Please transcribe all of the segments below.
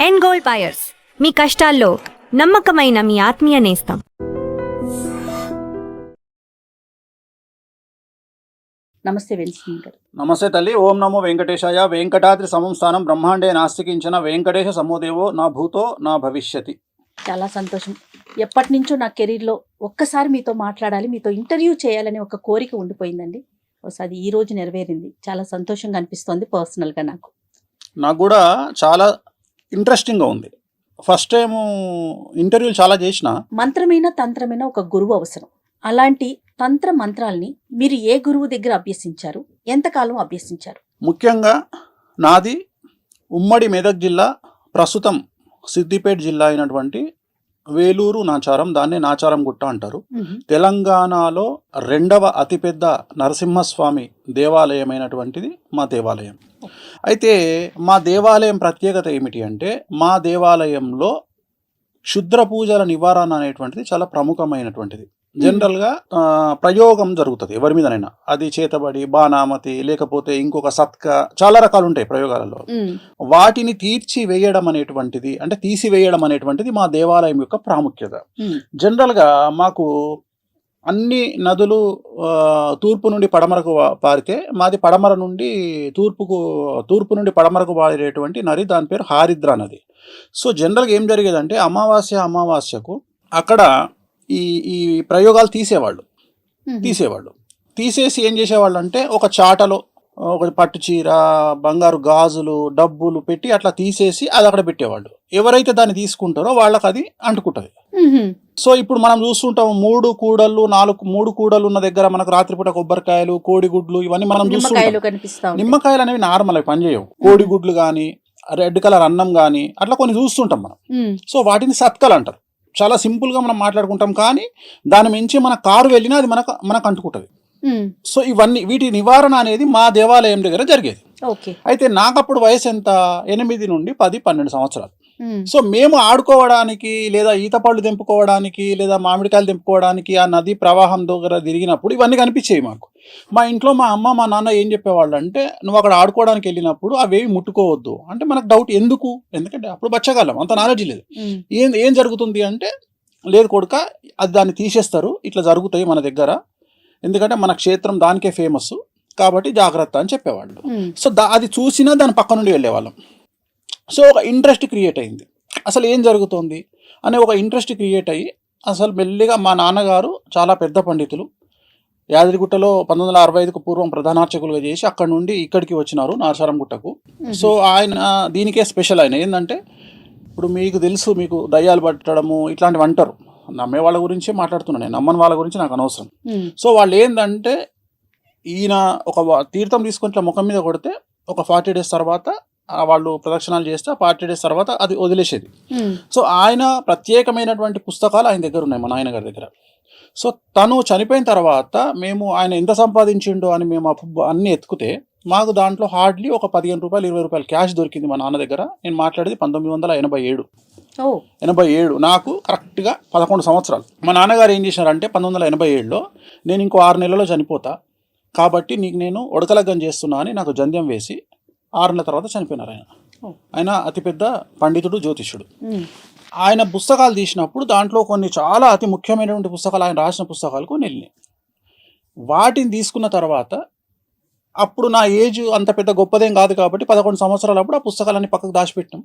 And gold buyers, మీ కష్టాల్లో నమ్మకమైన మీ ఆత్మీయ నేస్తం. నమస్తే వెంకటేశ్వర గారు. నమస్తే తల్లి. ఓం నమో వెంకటేశాయ. వెంకటాద్రి సమం స్థానం బ్రహ్మాండే నాస్తికించిన వెంకటేశ సమోదేవో నా భూతో నా భవిష్యతి. చాలా సంతోషం. ఎప్పటి నుంచో నా కెరీర్లో ఒక్కసారి మీతో మాట్లాడాలి, మీతో ఇంటర్వ్యూ చేయాలని ఒక కోరిక ఉండిపోయిందండి. ఒకసారి ఈ రోజు నెరవేరింది. చాలా సంతోషంగా అనిపిస్తోంది పర్సనల్గా నాకు కూడా చాలా ఇంట్రెస్టింగ్గా ఉంది. ఫస్ట్ టైం ఇంటర్వ్యూలు చాలా చేసిన. మంత్రమైన తంత్రమైన ఒక గురువు అవసరం. అలాంటి తంత్ర మంత్రాల్ని మీరు ఏ గురువు దగ్గర అభ్యసించారు, ఎంతకాలం అభ్యసించారు? ముఖ్యంగా నాది ఉమ్మడి మెదక్ జిల్లా, ప్రస్తుతం సిద్దిపేట జిల్లా అయినటువంటి వేలూరు నాచారం, దాన్నే నాచారం గుట్ట అంటారు. తెలంగాణలో రెండవ అతిపెద్ద నరసింహస్వామి దేవాలయమైనటువంటిది మా దేవాలయం. అయితే మా దేవాలయం ప్రత్యేకత ఏమిటి అంటే, మా దేవాలయంలో క్షుద్ర పూజల నివారణ అనేటువంటిది చాలా ప్రముఖమైనటువంటిది. జనరల్గా ప్రయోగం జరుగుతుంది ఎవరి మీదనైనా, అది చేతబడి, బాణామతి, లేకపోతే ఇంకొక సత్క, చాలా రకాలు ఉంటాయి ప్రయోగాలలో. వాటిని తీర్చివేయడం అనేటువంటిది, అంటే తీసివేయడం అనేటువంటిది మా దేవాలయం యొక్క ప్రాముఖ్యత. జనరల్గా మాకు అన్ని నదులు తూర్పు నుండి పడమరకు పారితే, మాది పడమర నుండి తూర్పు నుండి పడమరకు పారేటువంటి నది, దాని పేరు హారిద్రా నది. సో జనరల్గా ఏం జరిగేదంటే, అమావాస్యకు అక్కడ ఈ ప్రయోగాలు తీసేవాళ్ళు. తీసేసి ఏం చేసేవాళ్ళు అంటే, ఒక చాటలో ఒక పట్టు చీర, బంగారు గాజులు, డబ్బులు పెట్టి అట్లా తీసేసి అది అక్కడ పెట్టేవాళ్ళు. ఎవరైతే దాన్ని తీసుకుంటారో వాళ్ళకి అది అంటుకుంటుంది. సో ఇప్పుడు మనం చూస్తుంటాం, 3 కూడళ్ళు ఉన్న దగ్గర మనకు రాత్రిపూట కొబ్బరికాయలు, కోడిగుడ్లు, ఇవన్నీ మనం చూస్తుంటాం. నిమ్మకాయలు అనేవి నార్మల్, అవి పనిచేయవు. కోడిగుడ్లు కానీ, రెడ్ కలర్ అన్నం కానీ, అట్లా కొన్ని చూస్తుంటాం మనం. సో వాటిని సత్కలు అంటారు. చాలా సింపుల్గా మనం మాట్లాడుకుంటాం, కానీ దాని మించి మన కారు వెళ్ళినా అది మనకు అంటుకుంటుంది. సో వీటి నివారణ అనేది మా దేవాలయం దగ్గర జరిగేది. అయితే నాకు అప్పుడు వయసు ఎంత, 8 నుండి 10, 12 సంవత్సరాలు. సో మేము ఆడుకోవడానికి, లేదా ఈత పళ్ళు తెంపుకోవడానికి, లేదా మామిడికాయలు తెంపుకోవడానికి ఆ నది ప్రవాహం దగ్గర తిరిగినప్పుడు ఇవన్నీ కనిపించేవి మాకు. మా ఇంట్లో మా అమ్మ, మా నాన్న ఏం చెప్పేవాళ్ళు అంటే, నువ్వు అక్కడ ఆడుకోవడానికి వెళ్ళినప్పుడు అవేవి ముట్టుకోవద్దు అంటే. మనకు డౌట్, ఎందుకంటే అప్పుడు బచ్చగాళ్ళం, అంత నాలెడ్జ్ లేదు. ఏం జరుగుతుంది అంటే, లేదు కొడుక, అది దాన్ని తీసేస్తారు, ఇట్లా జరుగుతాయి మన దగ్గర, ఎందుకంటే మన క్షేత్రం దానికే ఫేమస్ కాబట్టి జాగ్రత్త అని చెప్పేవాళ్ళు. సో అది చూసినా దాని పక్క నుండి వెళ్ళేవాళ్ళం. సో ఒక ఇంట్రెస్ట్ క్రియేట్ అయింది, అసలు ఏం జరుగుతుంది అనే ఒక ఇంట్రెస్ట్ క్రియేట్ అయ్యి, అసలు మెల్లిగా మా నాన్నగారు చాలా పెద్ద పండితులు, యాదగిరిగుట్టలో 1965కు పూర్వం ప్రధానార్చకులుగా చేసి అక్కడ నుండి ఇక్కడికి వచ్చినారు నాచారం గుట్టకు. సో ఆయన దీనికే స్పెషల్. ఆయన ఏంటంటే, ఇప్పుడు మీకు తెలుసు, మీకు దయ్యాలు పట్టడము ఇట్లాంటివి అంటారు. నమ్మే వాళ్ళ గురించే మాట్లాడుతున్నాను నేను, నమ్మని వాళ్ళ గురించి నాకు అనవసరం. సో వాళ్ళు ఏంటంటే, ఈయన ఒక తీర్థం తీసుకొని ఇట్లా ముఖం మీద కొడితే ఒక 40 days తర్వాత వాళ్ళు ప్రదక్షిణాలు చేస్తే 40 days తర్వాత అది వదిలేసేది. సో ఆయన ప్రత్యేకమైనటువంటి పుస్తకాలు ఆయన దగ్గర ఉన్నాయి, మా నాయనగారి దగ్గర. సో తను చనిపోయిన తర్వాత ఆయన ఎంత సంపాదించిండో అని మేము అన్ని ఎత్తుకుతే, మాకు దాంట్లో హార్డ్లీ ఒక 15 రూపాయలు, 20 రూపాయలు క్యాష్ దొరికింది మా నాన్న దగ్గర. నేను మాట్లాడేది 1987. నాకు కరెక్ట్గా 11 సంవత్సరాలు. మా నాన్నగారు ఏం చేశారంటే, 1987లో నేను ఇంకో 6 నెలల్లో చనిపోతా కాబట్టి నీకు నేను ఒడకలగ్గం చేస్తున్నా అని నాకు జంధ్యం వేసి 6 నెలల తర్వాత చనిపోయినారు. ఆయన అతిపెద్ద పండితుడు, జ్యోతిష్యుడు. ఆయన పుస్తకాలు తీసినప్పుడు దాంట్లో కొన్ని చాలా అతి ముఖ్యమైనటువంటి పుస్తకాలు, ఆయన రాసిన పుస్తకాలు కొన్ని వెళ్ళినాయి. వాటిని తీసుకున్న తర్వాత, అప్పుడు నా ఏజ్ అంత పెద్ద గొప్పదేం కాదు కాబట్టి 11 సంవత్సరాలు అప్పుడు ఆ పుస్తకాలన్నీ పక్కకు దాచిపెట్టాం.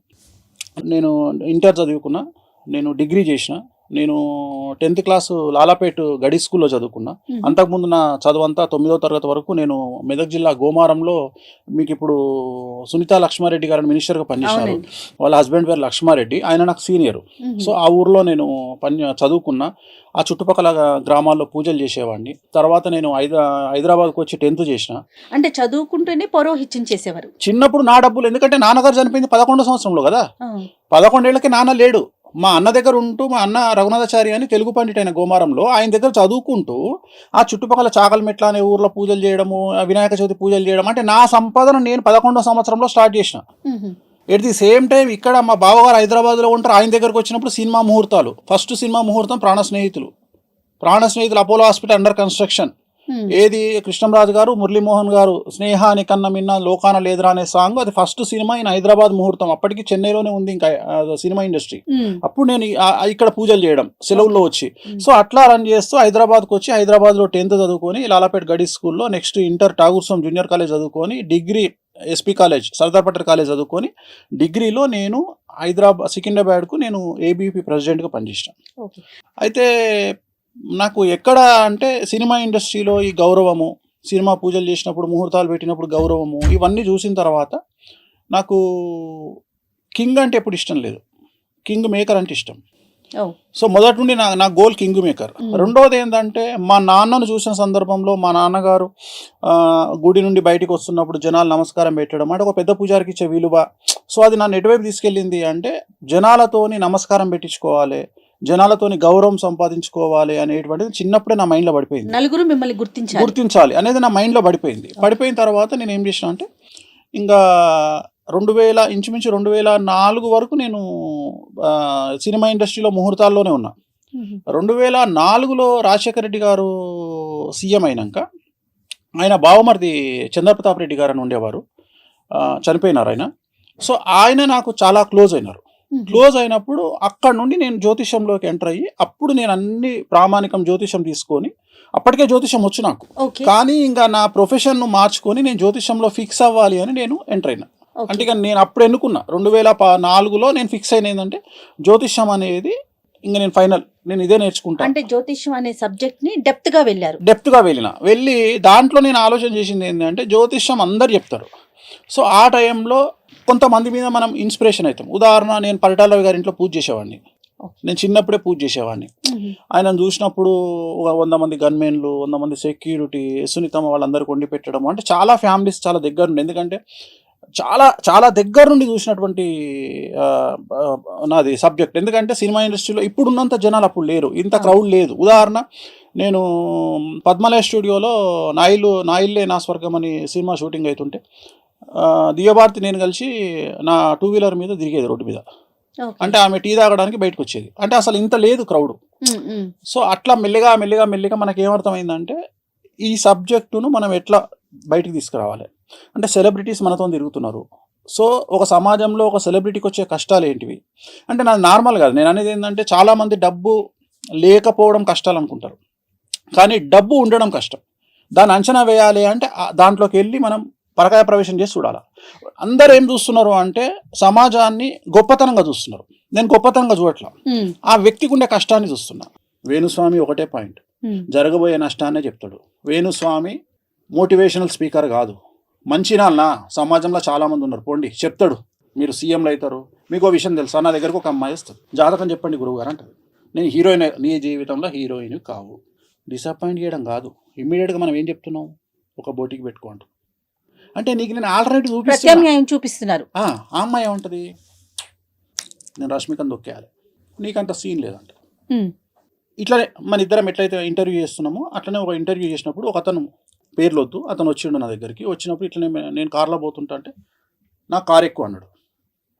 నేను ఇంటర్ చదువుకున్నా, నేను డిగ్రీ చేసిన, నేను 10th క్లాసు లాలాపేట్ గడి స్కూల్లో చదువుకున్నా. అంతకుముందు నా చదువు అంతా 9వ తరగతి వరకు నేను మెదక్ జిల్లా గోమారంలో, మీకు ఇప్పుడు సునీతా లక్ష్మారెడ్డి గారు మినిస్టర్గా పనిచేశారు, వాళ్ళ హస్బెండ్ పేరు లక్ష్మారెడ్డి, ఆయన నాకు సీనియర్. సో ఆ ఊర్లో నేను చదువుకున్నా. ఆ చుట్టుపక్కల గ్రామాల్లో పూజలు చేసేవాడిని. తర్వాత నేను హైదరాబాద్కి వచ్చి 10th చేసిన. అంటే చదువుకుంటూనే పౌరోహిత్యం చేసేవారు. చిన్నప్పుడు నా డబ్బులు, ఎందుకంటే నాన్నగారు చనిపోయింది 11వ సంవత్సరంలో కదా, 11 ఏళ్ళకి నాన్న లేడు. మా అన్న దగ్గర ఉంటూ, మా అన్న రఘునాథాచారి అని తెలుగు పండిట్ అయిన గోమారంలో, ఆయన దగ్గర చదువుకుంటూ ఆ చుట్టుపక్కల చాకలమెట్ల అనే ఊర్లో పూజలు చేయడము, వినాయక చవితి పూజలు చేయడం, అంటే నా సంపాదన నేను 11వ సంవత్సరంలో స్టార్ట్ చేసిన. ఎట్ ది సేమ్ టైం ఇక్కడ మా బావగారు హైదరాబాద్లో ఉంటారు. ఆయన దగ్గరకు వచ్చినప్పుడు సినిమా ముహూర్తాలు, ఫస్ట్ సినిమా ముహూర్తం ప్రాణ స్నేహితులు అపోలో హాస్పిటల్ అండర్ కన్స్ట్రక్షన్, ఏది కృష్ణంరాజు గారు, మురళీమోహన్ గారు స్నేహాని కన్నా మిన్న లోకాన లేదురా అనే సాంగ్, అది ఫస్ట్ సినిమా ఇన్ హైదరాబాద్ ముహూర్తం. అప్పటికి చెన్నైలోనే ఉంది ఇంకా సినిమా ఇండస్ట్రీ. అప్పుడు నేను ఇక్కడ పూజలు చేయడం సెలవుల్లో వచ్చి, సో అట్లా రన్ చేస్తూ హైదరాబాద్కి వచ్చి హైదరాబాద్లో 10th చదువుకొని లాలాపేట్ గడీస్ స్కూల్లో, next inter Tagore junior college చదువుకొని, degree SP college Sardar Patel college చదువుకొని, డిగ్రీలో నేను సికింద్రాబాద్కు నేను ఏబీపీ ప్రెసిడెంట్గా పనిచేసాను. అయితే నాకు ఎక్కడ అంటే సినిమా ఇండస్ట్రీలో ఈ గౌరవము, సినిమా పూజలు చేసినప్పుడు ముహూర్తాలు పెట్టినప్పుడు గౌరవము, ఇవన్నీ చూసిన తర్వాత నాకు కింగ్ అంటే ఎప్పుడు ఇష్టం లేదు, కింగ్ మేకర్ అంటే ఇష్టం. సో మొదటి నుండి నా గోల్ కింగ్ మేకర్. రెండవది ఏంటంటే మా నాన్నను చూసిన సందర్భంలో మా నాన్నగారు గుడి నుండి బయటికి వస్తున్నప్పుడు జనాలు నమస్కారం పెట్టడం అంటే ఒక పెద్ద పూజారికి ఇచ్చే విలువ. సో అది నన్ను ఎటువైపు తీసుకెళ్ళింది అంటే జనాలతోని నమస్కారం పెట్టించుకోవాలి, జనాలతోని గౌరవం సంపాదించుకోవాలి అనేటువంటిది చిన్నప్పుడే నా మైండ్లో పడిపోయింది. నలుగురు మిమ్మల్ని గుర్తించాలి అనేది నా మైండ్లో పడిపోయింది. పడిపోయిన తర్వాత నేను ఏం చేసిన అంటే ఇంకా ఇంచుమించు 2004 వరకు నేను సినిమా ఇండస్ట్రీలో ముహూర్తాల్లోనే ఉన్నా. 2004లో రాజశేఖర రెడ్డి గారు సీఎం అయినాక ఆయన బావమరిది చంద్రప్రతాప్ రెడ్డి గారు అని ఉండేవారు, చనిపోయినారు ఆయన. సో ఆయన నాకు చాలా క్లోజ్ అయినారు. క్లోజ్ అయినప్పుడు అక్కడ నుండి నేను జ్యోతిషంలోకి ఎంటర్ అయ్యి, అప్పుడు నేను అన్ని ప్రామాణికం జ్యోతిషం తీసుకొని, అప్పటికే జ్యోతిషం వచ్చు నాకు, కానీ ఇంకా నా ప్రొఫెషన్ను మార్చుకొని నేను జ్యోతిషంలో ఫిక్స్ అవ్వాలి అని నేను ఎంటర్ అయినా. అంటే ఇక నేను అప్పుడు ఎన్నుకున్నా 2004లో నేను ఫిక్స్ అయిన ఏంటంటే జ్యోతిషం అనేది ఇంకా నేను ఫైనల్, నేను ఇదే నేర్చుకుంటా. అంటే జ్యోతిషం అనే సబ్జెక్ట్ ని డెప్త్ గా వెళ్ళి దాంట్లో నేను ఆలోచన చేసింది ఏంటంటే జ్యోతిషం అందరు చెప్తారు. సో ఆ టైంలో కొంతమంది మీద మనం ఇన్స్పిరేషన్ అవుతాం. ఉదాహరణ, నేను పరిటాల గారి ఇంట్లో పూజ చేసేవాడిని, నేను చిన్నప్పుడే పూజ చేసేవాడిని. ఆయనను చూసినప్పుడు 100 మంది గన్మెన్లు, 100 మంది సెక్యూరిటీ, సునీతమ్మ వాళ్ళందరికీ వండి పెట్టడం, అంటే చాలా ఫ్యామిలీస్ చాలా దగ్గర నుండి, ఎందుకంటే చాలా చాలా దగ్గర నుండి చూసినటువంటి నాది సబ్జెక్ట్. ఎందుకంటే సినిమా ఇండస్ట్రీలో ఇప్పుడున్నంత జనాలు అప్పుడు లేరు, ఇంత క్రౌడ్ లేదు. ఉదాహరణ, నేను పద్మలయ స్టూడియోలో నాయిల్లే నా స్వర్గం అని సినిమా షూటింగ్ అవుతుంటే దివ్యభారతి నేను కలిసి నా 2-వీలర్ మీద తిరిగేది రోడ్డు మీద. అంటే ఆమె టీ తాగడానికి బయటకు వచ్చేది, అంటే అసలు ఇంత లేదు క్రౌడ్. సో అట్లా మెల్లిగా మనకి ఏమర్థమైందంటే ఈ సబ్జెక్టును మనం ఎట్లా బయటికి తీసుకురావాలి అంటే, సెలబ్రిటీస్ మనతో తిరుగుతున్నారు. సో ఒక సమాజంలో ఒక సెలబ్రిటీకి వచ్చే కష్టాలు ఏంటివి అంటే, నాది నార్మల్ కాదు. నేను అనేది ఏంటంటే, చాలామంది డబ్బు లేకపోవడం కష్టాలు అనుకుంటారు, కానీ డబ్బు ఉండడం కష్టం. దాన్ని అంచనా వేయాలి అంటే దాంట్లోకి వెళ్ళి మనం పరకాయ ప్రవేశం చేసి చూడాలి. అందరు ఏం చూస్తున్నారు అంటే సమాజాన్ని గొప్పతనంగా చూస్తున్నారు. నేను గొప్పతనంగా చూడట్లా, ఆ వ్యక్తికి ఉండే కష్టాన్ని చూస్తున్నా. వేణుస్వామి ఒకటే పాయింట్, జరగబోయే నష్టాన్నే చెప్తాడు. వేణుస్వామి మోటివేషనల్ స్పీకర్ కాదు. మంచి నాన్న సమాజంలో చాలామంది ఉన్నారు, పోండి చెప్తాడు, మీరు సీఎంలు అవుతారు. మీకు విషయం తెలుసా, నా దగ్గరకు ఒక అమ్మాయి వస్తుంది, జాతకం చెప్పండి గురువు గారు అంటారు. నేను హీరోయిన్, నీ జీవితంలో హీరోయిన్ కావు. డిసప్పాయింట్ చేయడం కాదు, ఇమ్మీడియట్గా మనం ఏం చెప్తున్నాం, ఒక బోటికి పెట్టుకోండి అంటే నీకు నేను ఆల్టర్నేటివ్ చూపిస్తున్నారు. ఆ అమ్మాయి ఏముంటుంది, నేను రష్మికను దొక్కేయాలి, నీకంత సీన్ లేదంట. ఇట్లనే మన ఇద్దరం ఎట్లయితే ఇంటర్వ్యూ చేస్తున్నామో అట్లనే ఒక ఇంటర్వ్యూ చేసినప్పుడు ఒక అతను, పేర్లొద్దు, అతను వచ్చిండు నా దగ్గరికి. వచ్చినప్పుడు ఇట్లనే నేను కార్లో పోతుంటా అంటే నా కారు ఎక్కువ అన్నాడు.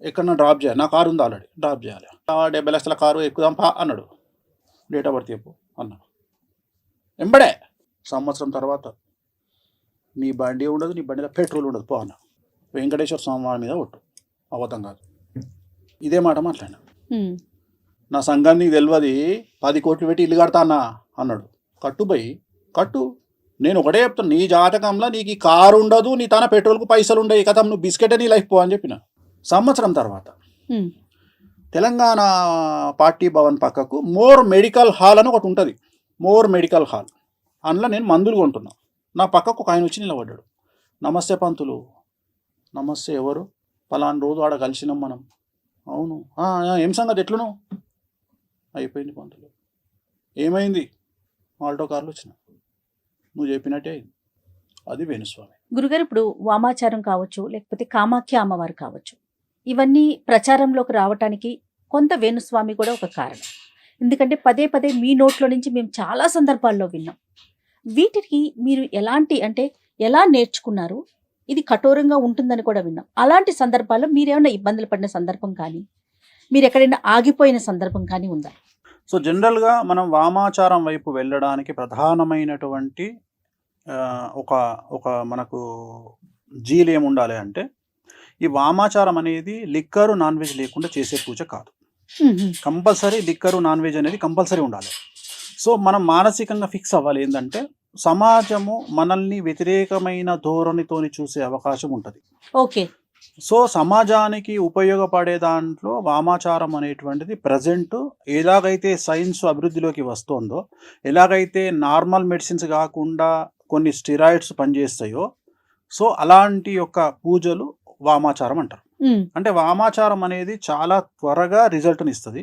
ఎక్కడన్నా డ్రాప్ చేయాలి, నా కారు ఉంది ఆల్రెడీ, డ్రాప్ చేయాలి. 70 లక్షల కారు ఎక్కుదాం పా అన్నాడు. డేట్ ఆఫ్ బర్త్ చెప్పు అన్నాడు. ఎంబడే సంవత్సరం తర్వాత నీ బండి ఉండదు, నీ బండిలో పెట్రోల్ ఉండదు పో అన్న. వెంకటేశ్వర స్వామి వారి మీద ఒట్టు, అవతం కాదు. ఇదే మాట మాట్లాడినా. నా సంఘం నీకు తెలియదు, 10 కోట్లు పెట్టి ఇల్లు కడతా అన్నా అన్నాడు. కట్టుబోయి కట్టు, నేను ఒకటే చెప్తాను, నీ జాతకంలో నీకు ఈ కారు ఉండదు, నీ తన పెట్రోల్కు పైసలు ఉండవు, కథ నువ్వు బిస్కెట్ నీ లైఫ్ పో అని చెప్పిన. సంవత్సరం తర్వాత తెలంగాణ పార్టీ భవన్ పక్కకు మోర్ మెడికల్ హాల్ అని ఒకటి ఉంటుంది, మోర్ మెడికల్ హాల్. అందులో నేను మందులు కొంటున్నా. నా పక్కకు ఒక ఆయన వచ్చి నిలబడ్డాడు. నమస్తే పంతులు. నమస్తే, ఎవరు? పలానా రోజు ఆడ కలిసినాం మనం. అవును, ఏం సంగతి, ఎట్లును? అయిపోయింది పంతులు. ఏమైంది? ఆల్టో కార్లు వచ్చిన, నువ్వు చెప్పినట్టే అయింది. అది వేణుస్వామి. గురుగారు, ఇప్పుడు వామాచారం కావచ్చు, లేకపోతే కామాఖ్య అమ్మవారు కావచ్చు, ఇవన్నీ ప్రచారంలోకి రావటానికి కొంత వేణుస్వామి కూడా ఒక కారణం. ఎందుకంటే పదే మీ నోట్లో నుంచి మేము చాలా సందర్భాల్లో విన్నాం. వీటికి మీరు ఎలా నేర్చుకున్నారు? ఇది కఠోరంగా ఉంటుందని కూడా విన్నాం. అలాంటి సందర్భాల్లో మీరేమైనా ఇబ్బందులు పడిన సందర్భం కానీ, మీరు ఎక్కడైనా ఆగిపోయిన సందర్భం కానీ ఉందా? సో జనరల్గా మనం వామాచారం వైపు వెళ్ళడానికి ప్రధానమైనటువంటి ఒక ఒక మనకు జీలు ఏముండాలి అంటే, ఈ వామాచారం అనేది లిక్కరు నాన్ వెజ్ లేకుండా చేసే పూజ కాదు. కంపల్సరీ లిక్కరు నాన్ వెజ్ అనేది కంపల్సరీ ఉండాలి. సో మనం మానసికంగా ఫిక్స్ అవ్వాలి ఏంటంటే, సమాజము మనల్ని వ్యతిరేకమైన ధోరణితోని చూసే అవకాశం ఉంటుంది. ఓకే. సో సమాజానికి ఉపయోగపడే దాంట్లో వామాచారం అనేటువంటిది ప్రజెంట్ ఎలాగైతే సైన్స్ అభివృద్ధిలోకి వస్తుందో, ఎలాగైతే నార్మల్ మెడిసిన్స్ కాకుండా కొన్ని స్టెరాయిడ్స్ పనిచేస్తాయో, సో అలాంటి యొక్క పూజలు వామాచారం అంటారు. అంటే వామాచారం అనేది చాలా త్వరగా రిజల్ట్ని ఇస్తుంది.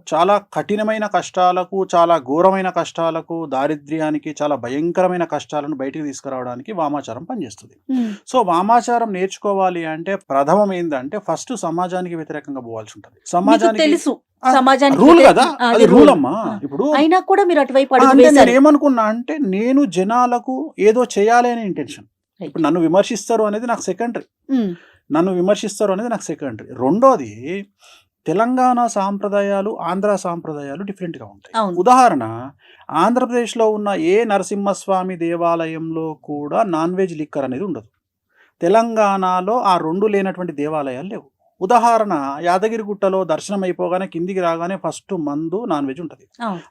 చాలా కఠినమైన కష్టాలకు, చాలా ఘోరమైన కష్టాలకు, దారిద్ర్యానికి, చాలా భయంకరమైన కష్టాలను బయటికి తీసుకురావడానికి వామాచారం పనిచేస్తుంది. సో వామాచారం నేర్చుకోవాలి అంటే ప్రథమం ఏంటంటే ఫస్ట్ సమాజానికి వ్యతిరేకంగా పోవాల్సి ఉంటుంది. సమాజానికి తెలుసు రూల్ కదా, అది రూల్ అమ్మా. ఇప్పుడు అయినా కూడా మీరు అటువైపు నేను ఏమనుకున్నా అంటే, నేను జనాలకు ఏదో చేయాలి అనే ఇంటెన్షన్. ఇప్పుడు నన్ను విమర్శిస్తారు అనేది నాకు సెకండరీ. రెండోది, తెలంగాణ సాంప్రదాయాలు, ఆంధ్ర సాంప్రదాయాలు డిఫరెంట్గా ఉంటాయి. ఉదాహరణ, ఆంధ్రప్రదేశ్లో ఉన్న ఏ నరసింహస్వామి దేవాలయంలో కూడా నాన్ వెజ్ లిక్కర్ అనేది ఉండదు. తెలంగాణలో ఆ రెండు లేనటువంటి దేవాలయాలు లేవు. ఉదాహరణ, యాదగిరిగుట్టలో దర్శనం అయిపోగానే కిందికి రాగానే ఫస్ట్ మందు నాన్ వెజ్ ఉంటుంది.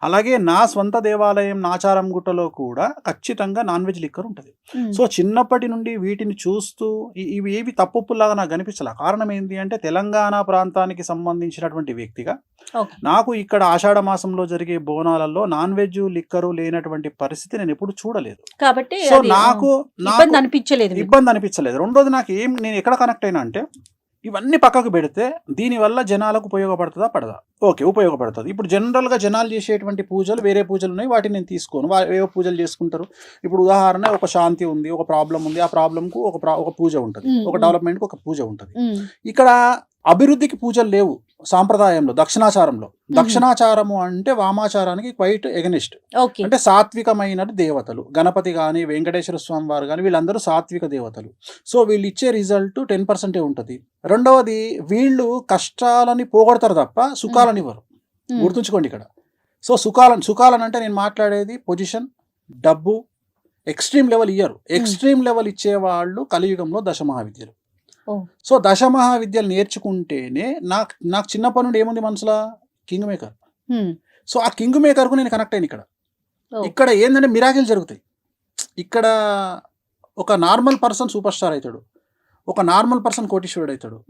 అలాగే నా స్వంత దేవాలయం నాచారం గుట్టలో కూడా ఖచ్చితంగా నాన్ వెజ్ లిక్కర్ ఉంటుంది. సో చిన్నప్పటి నుండి వీటిని చూస్తూ ఇవి ఏవి తప్పులాగా నాకు కనిపించాల. కారణం ఏంటి అంటే, తెలంగాణ ప్రాంతానికి సంబంధించినటువంటి వ్యక్తిగా నాకు ఇక్కడ ఆషాఢ మాసంలో జరిగే బోనాలలో నాన్ వెజ్ లిక్కరు లేనటువంటి పరిస్థితి నేను ఎప్పుడు చూడలేదు. కాబట్టి సో నాకు ఇబ్బంది అనిపించలేదు. రెండోది, నేను ఎక్కడ కనెక్ట్ అయినా అంటే, ఇవన్నీ పక్కకు పెడితే దీనివల్ల జనాలకు ఉపయోగపడుతుందా పడదా? ఓకే, ఉపయోగపడుతుంది. ఇప్పుడు జనరల్గా జనాలు చేసేటువంటి పూజలు వేరే పూజలు ఉన్నాయి, వాటిని నేను తీసుకోను. ఏవో పూజలు చేసుకుంటారు. ఇప్పుడు ఉదాహరణ, ఒక శాంతి ఉంది, ఒక ప్రాబ్లం ఉంది, ఆ ప్రాబ్లంకు ఒక పూజ ఉంటుంది, ఒక డెవలప్మెంట్కి ఒక పూజ ఉంటుంది. ఇక్కడ అభివృద్ధికి పూజలు లేవు సాంప్రదాయంలో. దక్షిణాచారము అంటే వామాచారానికి క్వైట్ ఎగనిస్ట్. అంటే సాత్వికమైన దేవతలు, గణపతి కానీ వెంకటేశ్వర స్వామి వారు కానీ, వీళ్ళందరూ సాత్విక దేవతలు. సో వీళ్ళు ఇచ్చే రిజల్ట్ 10% ఉంటుంది. రెండవది, వీళ్ళు కష్టాలని పోగొడతారు తప్ప సుఖాలని ఇవ్వరు. గుర్తుంచుకోండి ఇక్కడ. సో సుఖాలను అంటే నేను మాట్లాడేది పొజిషన్, డబ్బు, ఎక్స్ట్రీమ్ లెవెల్ ఇయ్యరు. ఎక్స్ట్రీమ్ లెవెల్ ఇచ్చేవాళ్ళు కలియుగంలో దశమహావిద్యలు. సో దశమహావిద్యలు నేర్చుకుంటేనే నాకు చిన్నప్పటి నుండి ఏముంది మనసులో, కింగ్ మేకర్. సో ఆ కింగ్ మేకర్కు నేను కనెక్ట్ అయ్యాను. ఇక్కడ ఏంటంటే మిరాకిల్ జరుగుతాయి. ఇక్కడ ఒక నార్మల్ పర్సన్ సూపర్ స్టార్ అవుతాడు, ఒక నార్మల్ పర్సన్ కోటీశ్వరుడు అవుతాడు.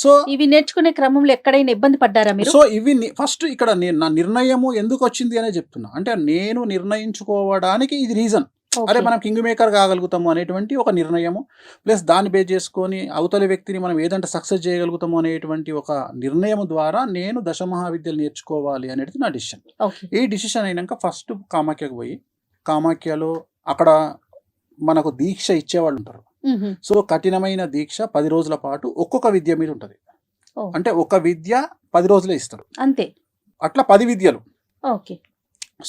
సో ఇవి నేర్చుకునే క్రమంలో ఎక్కడైనా ఇబ్బంది పడ్డారా మీరు? సో ఇవి ఫస్ట్ ఇక్కడ నా నిర్ణయము ఎందుకు వచ్చింది అనే చెప్తున్నా. అంటే నేను నిర్ణయించుకోవడానికి ఇది రీజన్. అరే మనం కింగ్ మేకర్ కాగలుగుతాము అనేటువంటి ఒక నిర్ణయము, ప్లస్ దాన్ని బేస్ చేసుకొని అవతలి వ్యక్తిని మనం ఏదంటే సక్సెస్ చేయగలుగుతాము అనేటువంటి ఒక నిర్ణయం ద్వారా నేను దశమహావిద్యలు నేర్చుకోవాలి అనేది నా డిసిషన్. ఈ డిసిషన్ అయినాక ఫస్ట్ కామాఖ్యకు పోయి, కామాఖ్యలో అక్కడ మనకు దీక్ష ఇచ్చేవాళ్ళు ఉంటారు. సో కఠినమైన దీక్ష 10 రోజుల పాటు ఒక్కొక్క విద్య మీద ఉంటుంది. అంటే ఒక విద్య 10 రోజులే ఇస్తారు అంతే. అట్లా 10 విద్యలు.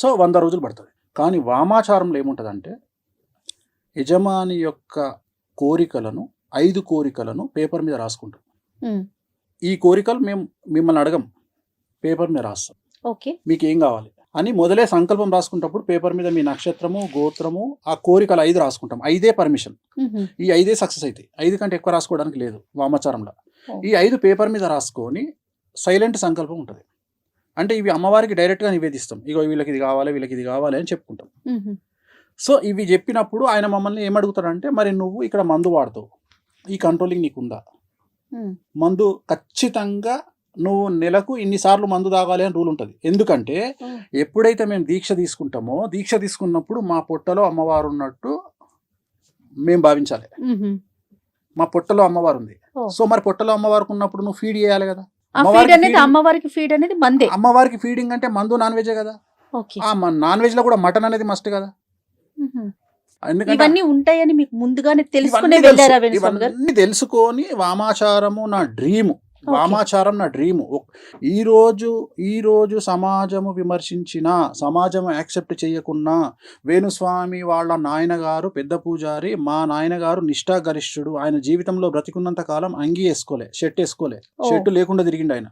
సో 100 రోజులు పడుతుంది. కానీ వామాచారంలో ఏముంటుందంటే, యజమాని యొక్క కోరికలను 5 కోరికలను పేపర్ మీద రాసుకుంటాం. ఈ కోరికలు మేము మిమ్మల్ని అడగం, పేపర్ మీద రాస్తాం. మీకు ఏం కావాలి అని మొదలే సంకల్పం రాసుకుంటప్పుడు పేపర్ మీద మీ నక్షత్రము, గోత్రము, ఆ కోరికలు 5 రాసుకుంటాం. 5 పర్మిషన్. ఈ 5 సక్సెస్ అవుతాయి. 5 కంటే ఎక్కువ రాసుకోవడానికి లేదు వామాచారంలో. ఈ 5 పేపర్ మీద రాసుకొని సైలెంట్ సంకల్పం ఉంటుంది. అంటే ఇవి అమ్మవారికి డైరెక్ట్గా నివేదిస్తాం. ఇగో వీళ్ళకి ఇది కావాలి, వీళ్ళకి ఇది కావాలి అని చెప్పుకుంటాం. సో ఇవి చెప్పినప్పుడు ఆయన మమ్మల్ని ఏమడుగుతాడంటే, మరి నువ్వు ఇక్కడ మందు వాడుతావు, ఈ కంట్రోలింగ్ నీకుందా? మందు ఖచ్చితంగా నువ్వు నెలకు ఇన్నిసార్లు మందు తాగాలి అని రూల్ ఉంటుంది. ఎందుకంటే ఎప్పుడైతే మేము దీక్ష తీసుకున్నప్పుడు మా పొట్టలో అమ్మవారు ఉన్నట్టు మేము భావించాలి. మా పొట్టలో అమ్మవారు ఉంది. సో మరి పొట్టలో అమ్మవారికి ఉన్నప్పుడు నువ్వు ఫీడ్ చేయాలి కదా. అమ్మవారికి ఫీడ్ అనేది మందే. అమ్మవారికి ఫీడింగ్ అంటే మందు, నాన్ వెజ్ కదా. ఆ నాన్ వెజ్ లో కూడా మటన్ అనేది మస్ట్ కదా. ఇవన్నీ ఉంటాయని మీకు ముందుగానే ఇవన్నీ తెలుసుకొని వామాచారము నా డ్రీమ్. వామాచారం నా డ్రీము. ఈరోజు సమాజము విమర్శించినా, సమాజం యాక్సెప్ట్ చేయకున్నా, వేణుస్వామి వాళ్ళ నాయనగారు పెద్ద పూజారి, మా నాయనగారు నిష్ఠాగరిష్ఠుడు, ఆయన జీవితంలో బ్రతికున్నంత కాలం అంగి వేసుకోలే, షర్ట్ వేసుకోలే, షర్టు లేకుండా తిరిగిండు ఆయన.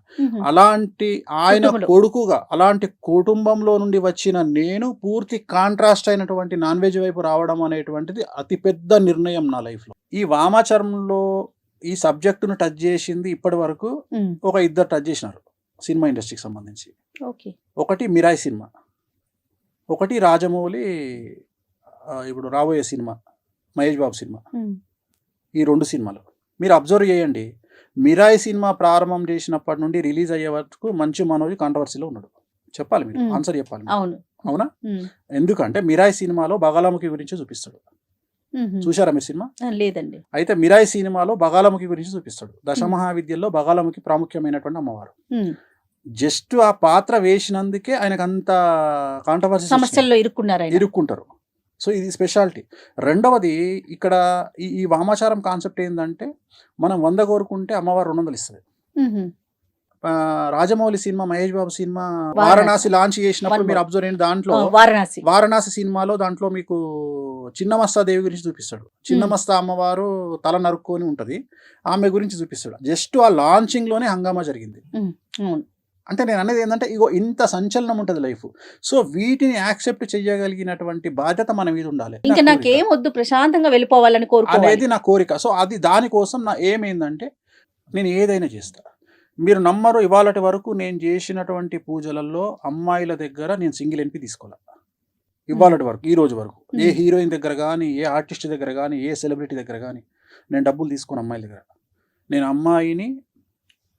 అలాంటి ఆయన కొడుకుగా, అలాంటి కుటుంబంలో నుండి వచ్చిన నేను పూర్తి కాంట్రాస్ట్ అయినటువంటి నాన్ వెజ్ వైపు రావడం అనేటువంటిది అతిపెద్ద నిర్ణయం నా లైఫ్లో. ఈ వామాచారంలో ఈ సబ్జెక్టును టచ్ చేసింది ఇప్పటి వరకు ఒక ఇద్దరు టచ్ చేసినారు సినిమా ఇండస్ట్రీకి సంబంధించి. ఒకటి మిరాయి సినిమా, ఒకటి రాజమౌళి ఇప్పుడు రాబోయే సినిమా మహేష్ బాబు సినిమా. ఈ 2 సినిమాలు మీరు అబ్జర్వ్ చేయండి. మిరాయి సినిమా ప్రారంభం చేసినప్పటి నుండి రిలీజ్ అయ్యే వరకు మంచు మనోజ్ కాంట్రవర్సీలో ఉన్నాడు. చెప్పాలి, మీరు ఆన్సర్ చెప్పాలి. అవునా? ఎందుకంటే మిరాయి సినిమాలో బగాలాముఖి గురించి చూపిస్తాడు. చూశారా మీరు సినిమా? లేదండి. అయితే మిరాయి సినిమాలో బగాలాముఖి గురించి చూపిస్తాడు. దశమహావిద్యల్లో బగాలాముఖి ప్రాముఖ్యమైనటువంటి అమ్మవారు. జస్ట్ ఆ పాత్ర వేసినందుకే ఆయనకు అంత కాంట్రవర్సీ, సమస్యల్లో ఇరుక్కుంటారు. సో ఇది స్పెషాలిటీ. రెండవది, ఇక్కడ ఈ వామాచారం కాన్సెప్ట్ ఏంటంటే, మనం 100 కోరుకుంటే అమ్మవారు 200 ఇస్తుంది. Rajamouli cinema, Mahesh Babu cinema Varanasi launch చేసినప్పుడు మీరు అబ్జర్వ్ అయిన దాంట్లో వారణాసి సినిమాలో దాంట్లో మీకు చిన్నమస్తా దేవి గురించి చూపిస్తాడు. చిన్నమస్తా అమ్మవారు తల నరుక్కొని ఉంటది, ఆమె గురించి చూపిస్తాడు. జస్ట్ ఆ లాంచింగ్ లోనే హంగామా జరిగింది. అంటే నేను అనేది ఏంటంటే, ఇగో ఇంత సంచలనం ఉంటుంది లైఫ్. సో వీటిని యాక్సెప్ట్ చేయగలిగినటువంటి బాధ్యత మన మీద ఉండాలి. ఇంకా నాకేం వద్దు, ప్రశాంతంగా వెళ్ళిపోవాలని అనేది నా కోరిక. సో అది దానికోసం నా ఏమైందంటే, నేను ఏదైనా చేస్తా. మీరు నమ్మరు, ఇవాళటి వరకు నేను చేసినటువంటి పూజలలో అమ్మాయిల దగ్గర నేను సింగిల్ ఎన్పి తీసుకోవాలి. ఇవాళటి వరకు, ఈ రోజు వరకు ఏ హీరోయిన్ దగ్గర కానీ, ఏ ఆర్టిస్ట్ దగ్గర కానీ, ఏ సెలబ్రిటీ దగ్గర కానీ నేను డబ్బులు తీసుకోను అమ్మాయిల దగ్గర. నేను అమ్మాయిని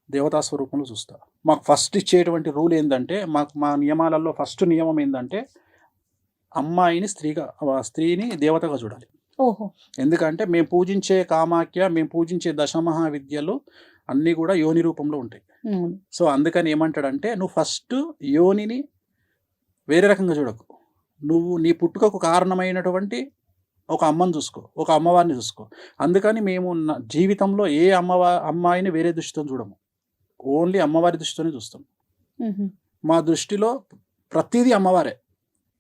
దేవతా స్వరూపంలో చూస్తా. మాకు ఫస్ట్ ఇచ్చేటువంటి రూల్ ఏంటంటే, మా నియమాలలో ఫస్ట్ నియమం ఏంటంటే, అమ్మాయిని స్త్రీని దేవతగా చూడాలి. ఎందుకంటే మేము పూజించే కామాఖ్య, మేము పూజించే దశమహావిద్యలు అన్నీ కూడా యోని రూపంలో ఉంటాయి. సో అందుకని ఏమంటాడంటే, నువ్వు ఫస్ట్ యోనిని వేరే రకంగా చూడకు, నువ్వు నీ పుట్టుకకు కారణమైనటువంటి ఒక అమ్మని చూసుకో, ఒక అమ్మవారిని చూసుకో. అందుకని మేము జీవితంలో ఏ అమ్మాయిని వేరే దృష్టితో చూడము, ఓన్లీ అమ్మవారి దృష్టితోనే చూస్తాం. మా దృష్టిలో ప్రతిదీ అమ్మవారే.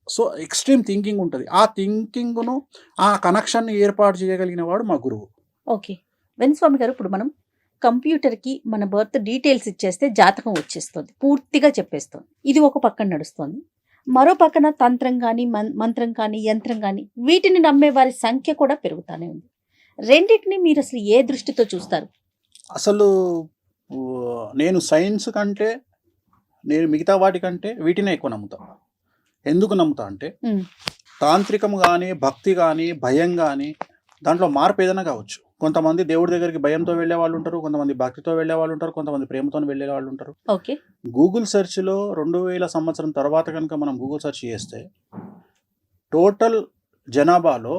సో ఎక్స్ట్రీమ్ థింకింగ్ ఉంటుంది. ఆ థింకింగ్ను, ఆ కనెక్షన్ని ఏర్పాటు చేయగలిగిన వాడు మా గురువు. ఓకే వేణుస్వామి గారు, ఇప్పుడు మనం కంప్యూటర్కి మన బర్త్ డీటెయిల్స్ ఇచ్చేస్తే జాతకం వచ్చేస్తుంది, పూర్తిగా చెప్పేస్తుంది. ఇది ఒక పక్కన నడుస్తుంది. మరో పక్కన తంత్రం కానీ, మంత్రం కానీ, యంత్రం కానీ, వీటిని నమ్మే వారి సంఖ్య కూడా పెరుగుతూనే ఉంది. రెండింటిని మీరు అసలు ఏ దృష్టితో చూస్తారు? అసలు నేను సైన్స్ కంటే, నేను మిగతా వాటికంటే వీటినే ఎక్కువ నమ్ముతా. ఎందుకు నమ్ముతా అంటే, తాంత్రికం కానీ, భక్తి కానీ, భయం కానీ, దాంట్లో మార్పు ఏదైనా కావచ్చు. కొంతమంది దేవుడి దగ్గరికి భయంతో వెళ్ళే వాళ్ళు ఉంటారు, కొంతమంది భక్తితో వెళ్ళే వాళ్ళు ఉంటారు, కొంతమంది ప్రేమతో వెళ్ళే వాళ్ళు ఉంటారు. ఓకే, గూగుల్ సెర్చ్లో 2000 సంవత్సరం తర్వాత కనుక మనం గూగుల్ సెర్చ్ చేస్తే, టోటల్ జనాభాలో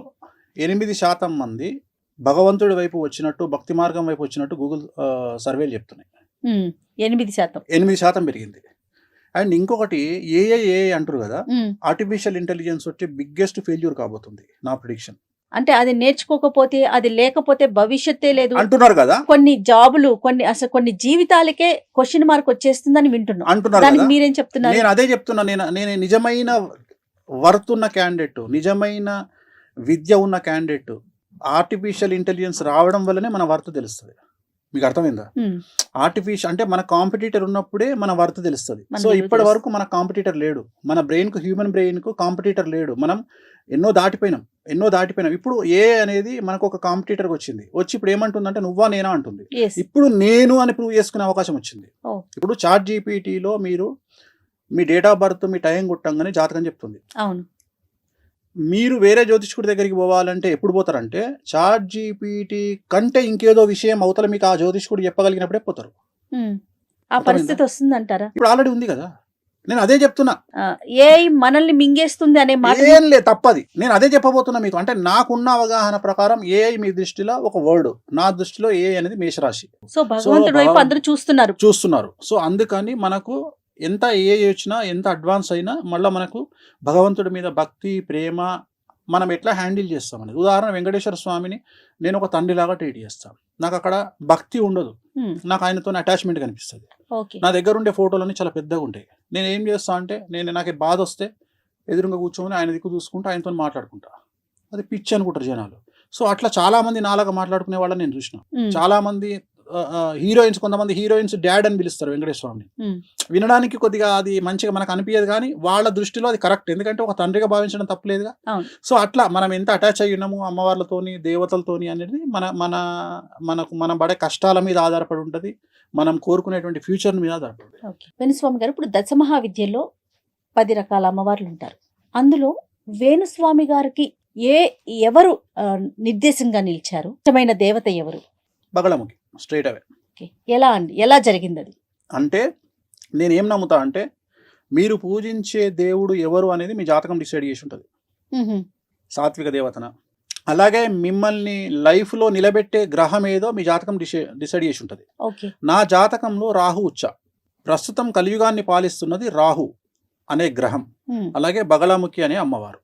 8% మంది భగవంతుడి వైపు వచ్చినట్టు, భక్తి మార్గం వైపు వచ్చినట్టు గూగుల్ సర్వేలు చెప్తున్నాయి. 8% పెరిగింది. అండ్ ఇంకొకటి, ఏఐ అంటారు కదా, ఆర్టిఫిషియల్ ఇంటెలిజెన్స్ వచ్చి బిగ్గెస్ట్ ఫెయిల్యూర్ కాబోతుంది నా ప్రిడిక్షన్. అంటే అది నేర్చుకోకపోతే, అది లేకపోతే భవిష్యత్తే లేదు అంటున్నారు కదా. కొన్ని జాబులు, కొన్ని జీవితాలకే క్వశ్చన్ మార్క్ వచ్చేస్తుందని వింటున్నాం అంటున్నారు. మీరేం చెప్తున్నారు? నేను అదే చెప్తున్నా. నేను నిజమైన వర్త్ ఉన్న క్యాండిడేట్, నిజమైన విద్య ఉన్న క్యాండిడేట్, ఆర్టిఫిషియల్ ఇంటెలిజెన్స్ రావడం వల్లనే మన వర్త్ తెలుస్తుంది. మీకు అర్థమైందా? ఆర్టిఫిషియల్ అంటే మన కాంపిటీటర్ ఉన్నప్పుడే మన వర్త్ తెలుస్తుంది. సో ఇప్పటి వరకు మన కాంపిటీటర్ లేడు, మన బ్రెయిన్కు, హ్యూమన్ బ్రెయిన్కు కాంపిటీటర్ లేడు. మనం ఎన్నో దాటిపోయినాం. ఇప్పుడు ఏ అనేది మనకు ఒక కాంపిటీటర్కి వచ్చింది. వచ్చి ఇప్పుడు ఏమంటుందంటే, నువ్వా నేనా అంటుంది. ఇప్పుడు నేను అని ప్రూవ్ చేసుకునే అవకాశం వచ్చింది. ఇప్పుడు చాట్ జీపీటీలో మీరు మీ డేట్ ఆఫ్ బర్త్, మీ టైం కొట్టంగానే జాతకం చెప్తుంది. అవును. మీరు వేరే జ్యోతిష్కుడి దగ్గరికి పోవాలంటే ఎప్పుడు పోతారంటే, చాట్ జీపీటీ కంటే ఇంకేదో విషయం అవతల మీకు ఆ జ్యోతిష్కుడు చెప్పగలిగినప్పుడే పోతారు. ఆ పరిస్థితి వస్తుందంటారా? ఇప్పుడు ఆల్రెడీ ఉంది కదా. నేను అదే చెప్తున్నా, ఏఐ మనల్ని మింగేస్తుంది అనే మాట ఏం లేదు, తప్పది. నేను అదే చెప్పబోతున్నా మీకు. అంటే నాకున్న అవగాహన ప్రకారం ఏఐ మీ దృష్టిలో ఒక వర్డ్, నా దృష్టిలో ఏఐ అనేది మేషరాశి. సో భగవంతుడి వైపు అందరూ చూస్తున్నారు. సో అందుకని మనకు ఎంత ఏఐ వచ్చినా, ఎంత అడ్వాన్స్ అయినా, మళ్ళీ మనకు భగవంతుడి మీద భక్తి, ప్రేమ, మనం ఎట్లా హ్యాండిల్ చేస్తాం అనేది. ఉదాహరణ వెంకటేశ్వర స్వామిని నేను ఒక తండ్రిలాగా ట్రీట్ చేస్తాను. నాకు అక్కడ భక్తి ఉండదు, నాకు ఆయనతో అటాచ్మెంట్ కనిపిస్తుంది. ఓకే. నా దగ్గర ఉండే ఫోటోలన్నీ చాలా పెద్దగా ఉంటాయి. నేను ఏం చేస్తా అంటే నాకు బాధ వస్తే ఎదురుగా కూర్చొని ఆయన దిక్కు చూసుకుంటూ ఆయనతో మాట్లాడుకుంటా. అది పిచ్చి అనుకుంటారు జనాలు. సో అట్లా చాలా మంది నాలాగా మాట్లాడుకునే వాళ్ళని నేను చూసిన. చాలా మంది హీరోయిన్స్, కొంతమంది హీరోయిన్స్ డాడ్ అని పిలుస్తారు వెంకటేశ్వర స్వామిని. వినడానికి కొద్దిగా అది మంచిగా మనకు అనిపించదు, కానీ వాళ్ళ దృష్టిలో అది కరెక్ట్, ఎందుకంటే ఒక తండ్రిగా భావించడం తప్పలేదుగా. సో అట్లా మనం ఎంత అటాచ్ అయ్యి ఉన్నాము అమ్మవార్లతోని దేవతలతోని అనేది మన పడే కష్టాల మీద ఆధారపడి ఉంటుంది, మనం కోరుకునేటువంటి ఫ్యూచర్ మీద ఆధారపడి ఉంటుంది. వేణుస్వామి గారు, ఇప్పుడు దశమహావిద్యలో 10 రకాల అమ్మవార్లు ఉంటారు. అందులో వేణుస్వామి గారికి ఎవరు నిర్దేశంగా నిలిచారు? ఇష్టమైన దేవత ఎవరు? బగళముఖి, స్ట్రైట్ అవే. ఎలా అండి, ఎలా జరిగింది అది? అంటే నేనేం నమ్ముతా అంటే మీరు పూజించే దేవుడు ఎవరు అనేది మీ జాతకం డిసైడ్ చేసి ఉంటుంది. సాత్విక దేవతన, అలాగే మిమ్మల్ని లైఫ్లో నిలబెట్టే గ్రహం ఏదో మీ జాతకం డిసైడ్ చేసి ఉంటుంది. నా జాతకంలో రాహు ఉచ్చ, ప్రస్తుతం కలియుగాన్ని పాలిస్తున్నది రాహు అనే గ్రహం, అలాగే బగళముఖి అనే అమ్మవారు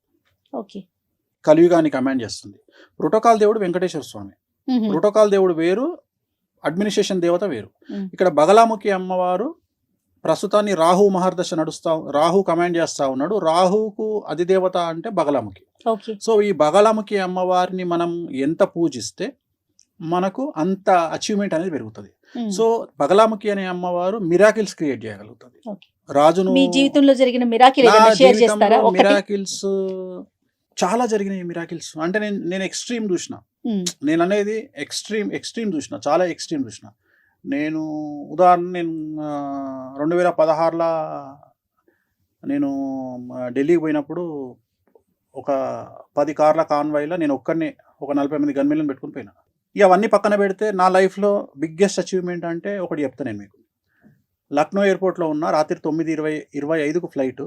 కలియుగాన్ని కమాండ్ చేస్తుంది. ప్రోటోకాల్ దేవుడు వెంకటేశ్వర స్వామి. ప్రోటోకాల్ దేవుడు వేరు, అడ్మినిస్ట్రేషన్ దేవత వేరు. ఇక్కడ బగళముఖి అమ్మవారు ప్రస్తుతాన్ని రాహు మహర్దశ రాహు కమాండ్ చేస్తా ఉన్నాడు. రాహుకు అధిదేవత అంటే బగళముఖి. సో ఈ బగళముఖి అమ్మవారిని మనం ఎంత పూజిస్తే మనకు అంత అచీవ్మెంట్ అనేది పెరుగుతుంది. సో బగళముఖి అనే అమ్మవారు మిరాకిల్స్ క్రియేట్ చేయగలుగుతుంది. రాజును, మీ జీవితంలో జరిగిన మిరాకిల్స్ చాలా జరిగినాయి. మిరాకిల్స్ అంటే నేను ఎక్స్ట్రీమ్ చూసిన, నేను అనేది ఎక్స్ట్రీమ్ చూసిన, చాలా ఎక్స్ట్రీమ్ చూసిన. నేను ఉదాహరణ, నేను 2016లో నేను ఢిల్లీకి పోయినప్పుడు ఒక 10 కార్ల కాన్వాయ్లో నేను ఒక్కడిని ఒక 40 మంది గన్మెన్లను పెట్టుకుని పోయినా. ఇక అవన్నీ పక్కన పెడితే నా లైఫ్లో బిగ్గెస్ట్ అచీవ్మెంట్ అంటే ఒకటి చెప్తాను నేను మీకు. లక్నో ఎయిర్పోర్ట్లో ఉన్న రాత్రి 9:25కు ఫ్లైట్,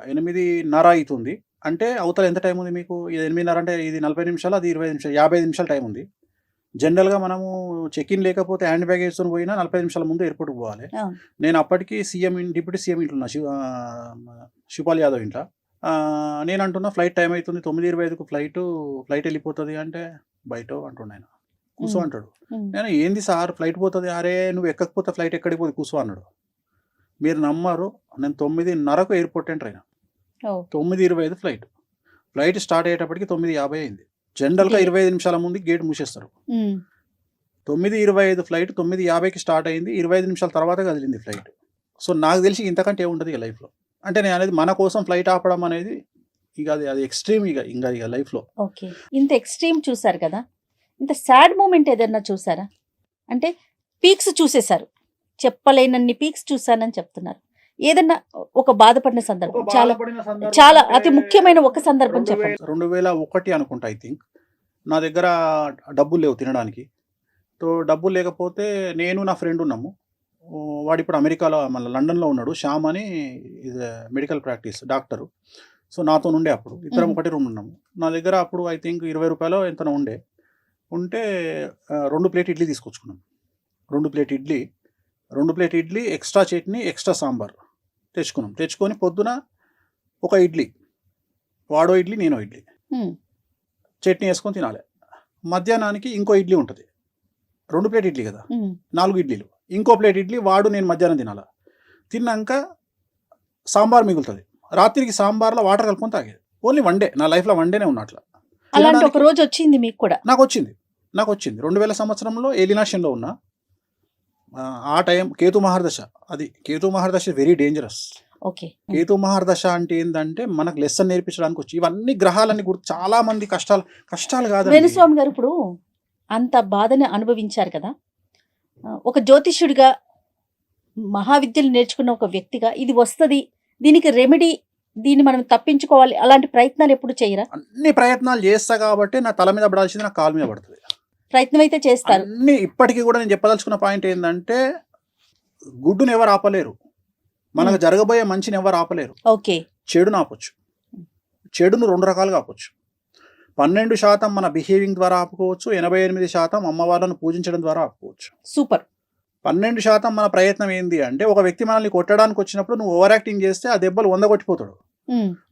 8:30 అవుతుంది అంటే అవతల ఎంత టైం ఉంది మీకు? ఇది 8:30 అంటే ఇది 40 నిమిషాలు, అది 25 నిమిషాలు, 55 నిమిషాలు టైం ఉంది. జనరల్గా మనము చెక్ ఇన్ లేకపోతే హ్యాండ్ బ్యాగేజ్తో పోయినా 40 నిమిషాల ముందు ఎయిర్పోర్ట్కి పోవాలి. నేను అప్పటికి డిప్యూటీ సీఎం ఇంట్లో ఉన్నా, శివపాల్ యాదవ్ ఇంట్లో. నేను అంటున్నా ఫ్లైట్ టైం అవుతుంది, 9:25కు ఫ్లైట్ వెళ్ళిపోతుంది అంటే బయట అంటుండే ఆయన. కూసో అంటాడు. నేను ఏంది సార్ ఫ్లైట్ పోతుంది? అరే నువ్వు ఎక్కకపోతే ఫ్లైట్ ఎక్కడికి పోతుంది, కూసో అన్నాడు. మీరు నమ్మరు, నేను 9:30కు ఎయిర్పోర్ట్ ఎంటర్ అయినా. 9:25 ఫ్లైట్ స్టార్ట్ అయ్యేటప్పటికి 9:50 అయింది. జనరల్గా 25 నిమిషాల ముందు గేట్ మూసేస్తారు. 9:25 ఫ్లైట్ 9:50కి స్టార్ట్ అయింది, 25 నిమిషాల తర్వాత కదిలింది ఫ్లైట్. సో నాకు తెలిసి ఇంతకంటే ఏముంటుంది ఇక లైఫ్లో. అంటే నేను అనేది మన కోసం ఫ్లైట్ ఆపడం అనేది ఇక అది ఎక్స్ట్రీమ్. ఇక లైఫ్లో ఇంత ఎక్స్ట్రీమ్ చూసారు కదా, ఇంత సాడ్ మూమెంట్ ఏదన్నా చూసారా? అంటే పీక్స్ చూసేశారు, చెప్పలేనన్ని పీక్స్ చూసానని చెప్తున్నారు. ఏదన్నా ఒక బాధపడిన సందర్భం, చాలా అతి ముఖ్యమైన ఒక సందర్భం చెప్పండి. 2001 అనుకుంటా, ఐ థింక్. నా దగ్గర డబ్బులు లేవు తినడానికి. డబ్బులు లేకపోతే నేను నా ఫ్రెండ్ ఉన్నాము. వాడు ఇప్పుడు అమెరికాలో, మళ్ళీ లండన్లో ఉన్నాడు. శ్యామ్ అని మెడికల్ ప్రాక్టీస్ డాక్టరు. సో నాతో ఉండే అప్పుడు ఇద్దరం ఒకటి రూమ్ ఉన్నాము. నా దగ్గర అప్పుడు ఐ థింక్ 20 రూపాయలు ఎంతనో ఉంటే 2 ప్లేట్ ఇడ్లీ తీసుకొచ్చుకున్నాం. 2 plate idli, extra chutney, extra sambar తెచ్చుకొని పొద్దున ఒక ఇడ్లీ, వాడో ఇడ్లీ నేనో ఇడ్లీ, చట్నీ వేసుకొని తినాలి. మధ్యాహ్నానికి ఇంకో ఇడ్లీ ఉంటుంది. 2 ప్లేట్ ఇడ్లీ కదా, 4 ఇడ్లీలు, ఇంకో ప్లేట్ ఇడ్లీ వాడు నేను మధ్యాహ్నం తినాలి. తిన్నాక సాంబార్ మిగులుతుంది. రాత్రికి సాంబార్లో వాటర్ కలుపుకొని తాగేది. ఓన్లీ 1 డే, నా లైఫ్లో 1 డేనే ఉన్నట్లా. అలాంటి ఒక రోజు వచ్చింది మీకు కూడా? నాకు వచ్చింది. 2000 సంవత్సరంలో ఏలినాశంలో ఉన్నా. ఆ టైం కేతు మహర్దశ. అది కేతు మహర్దశ వెరీ డేంజరస్. కేతు మహర్దశ అంటే ఏంటంటే మనకు లెసన్ నేర్పించడానికి వచ్చి ఇవన్నీ గ్రహాలన్నీ కూడా చాలా మంది కష్టాలు కాదు. వేణుస్వామి గారు ఇప్పుడు అంత బాధని అనుభవించారు కదా, ఒక జ్యోతిష్యుడిగా, మహావిద్యలు నేర్చుకున్న ఒక వ్యక్తిగా ఇది వస్తుంది, దీనికి రెమెడీ, దీన్ని మనం తప్పించుకోవాలి, అలాంటి ప్రయత్నాలు ఎప్పుడు చేయరా? అన్ని ప్రయత్నాలు చేస్తా కాబట్టి నా తల మీద పడాల్సింది నా కాలు మీద పడుతుంది. ప్రయత్నం అయితే చేస్తారు అన్ని. ఇప్పటికీ కూడా నేను చెప్పదలుచుకున్న పాయింట్ ఏంటంటే గుడ్డును ఎవరు ఆపలేరు, మనకు జరగబోయే మంచిని ఎవరు ఆపలేరు. చెడును ఆపొచ్చు. చెడును 2 రకాలుగా ఆపొచ్చు. 12% మన బిహేవింగ్ ద్వారా ఆపుకోవచ్చు, 88% అమ్మవార్లను పూజించడం ద్వారా ఆపుకోవచ్చు. సూపర్. 12% మన ప్రయత్నం ఏంది అంటే, ఒక వ్యక్తి మనల్ని కొట్టడానికి వచ్చినప్పుడు నువ్వు ఓవర్ యాక్టింగ్ చేస్తే ఆ దెబ్బలు 100 కొట్టిపోతాడు.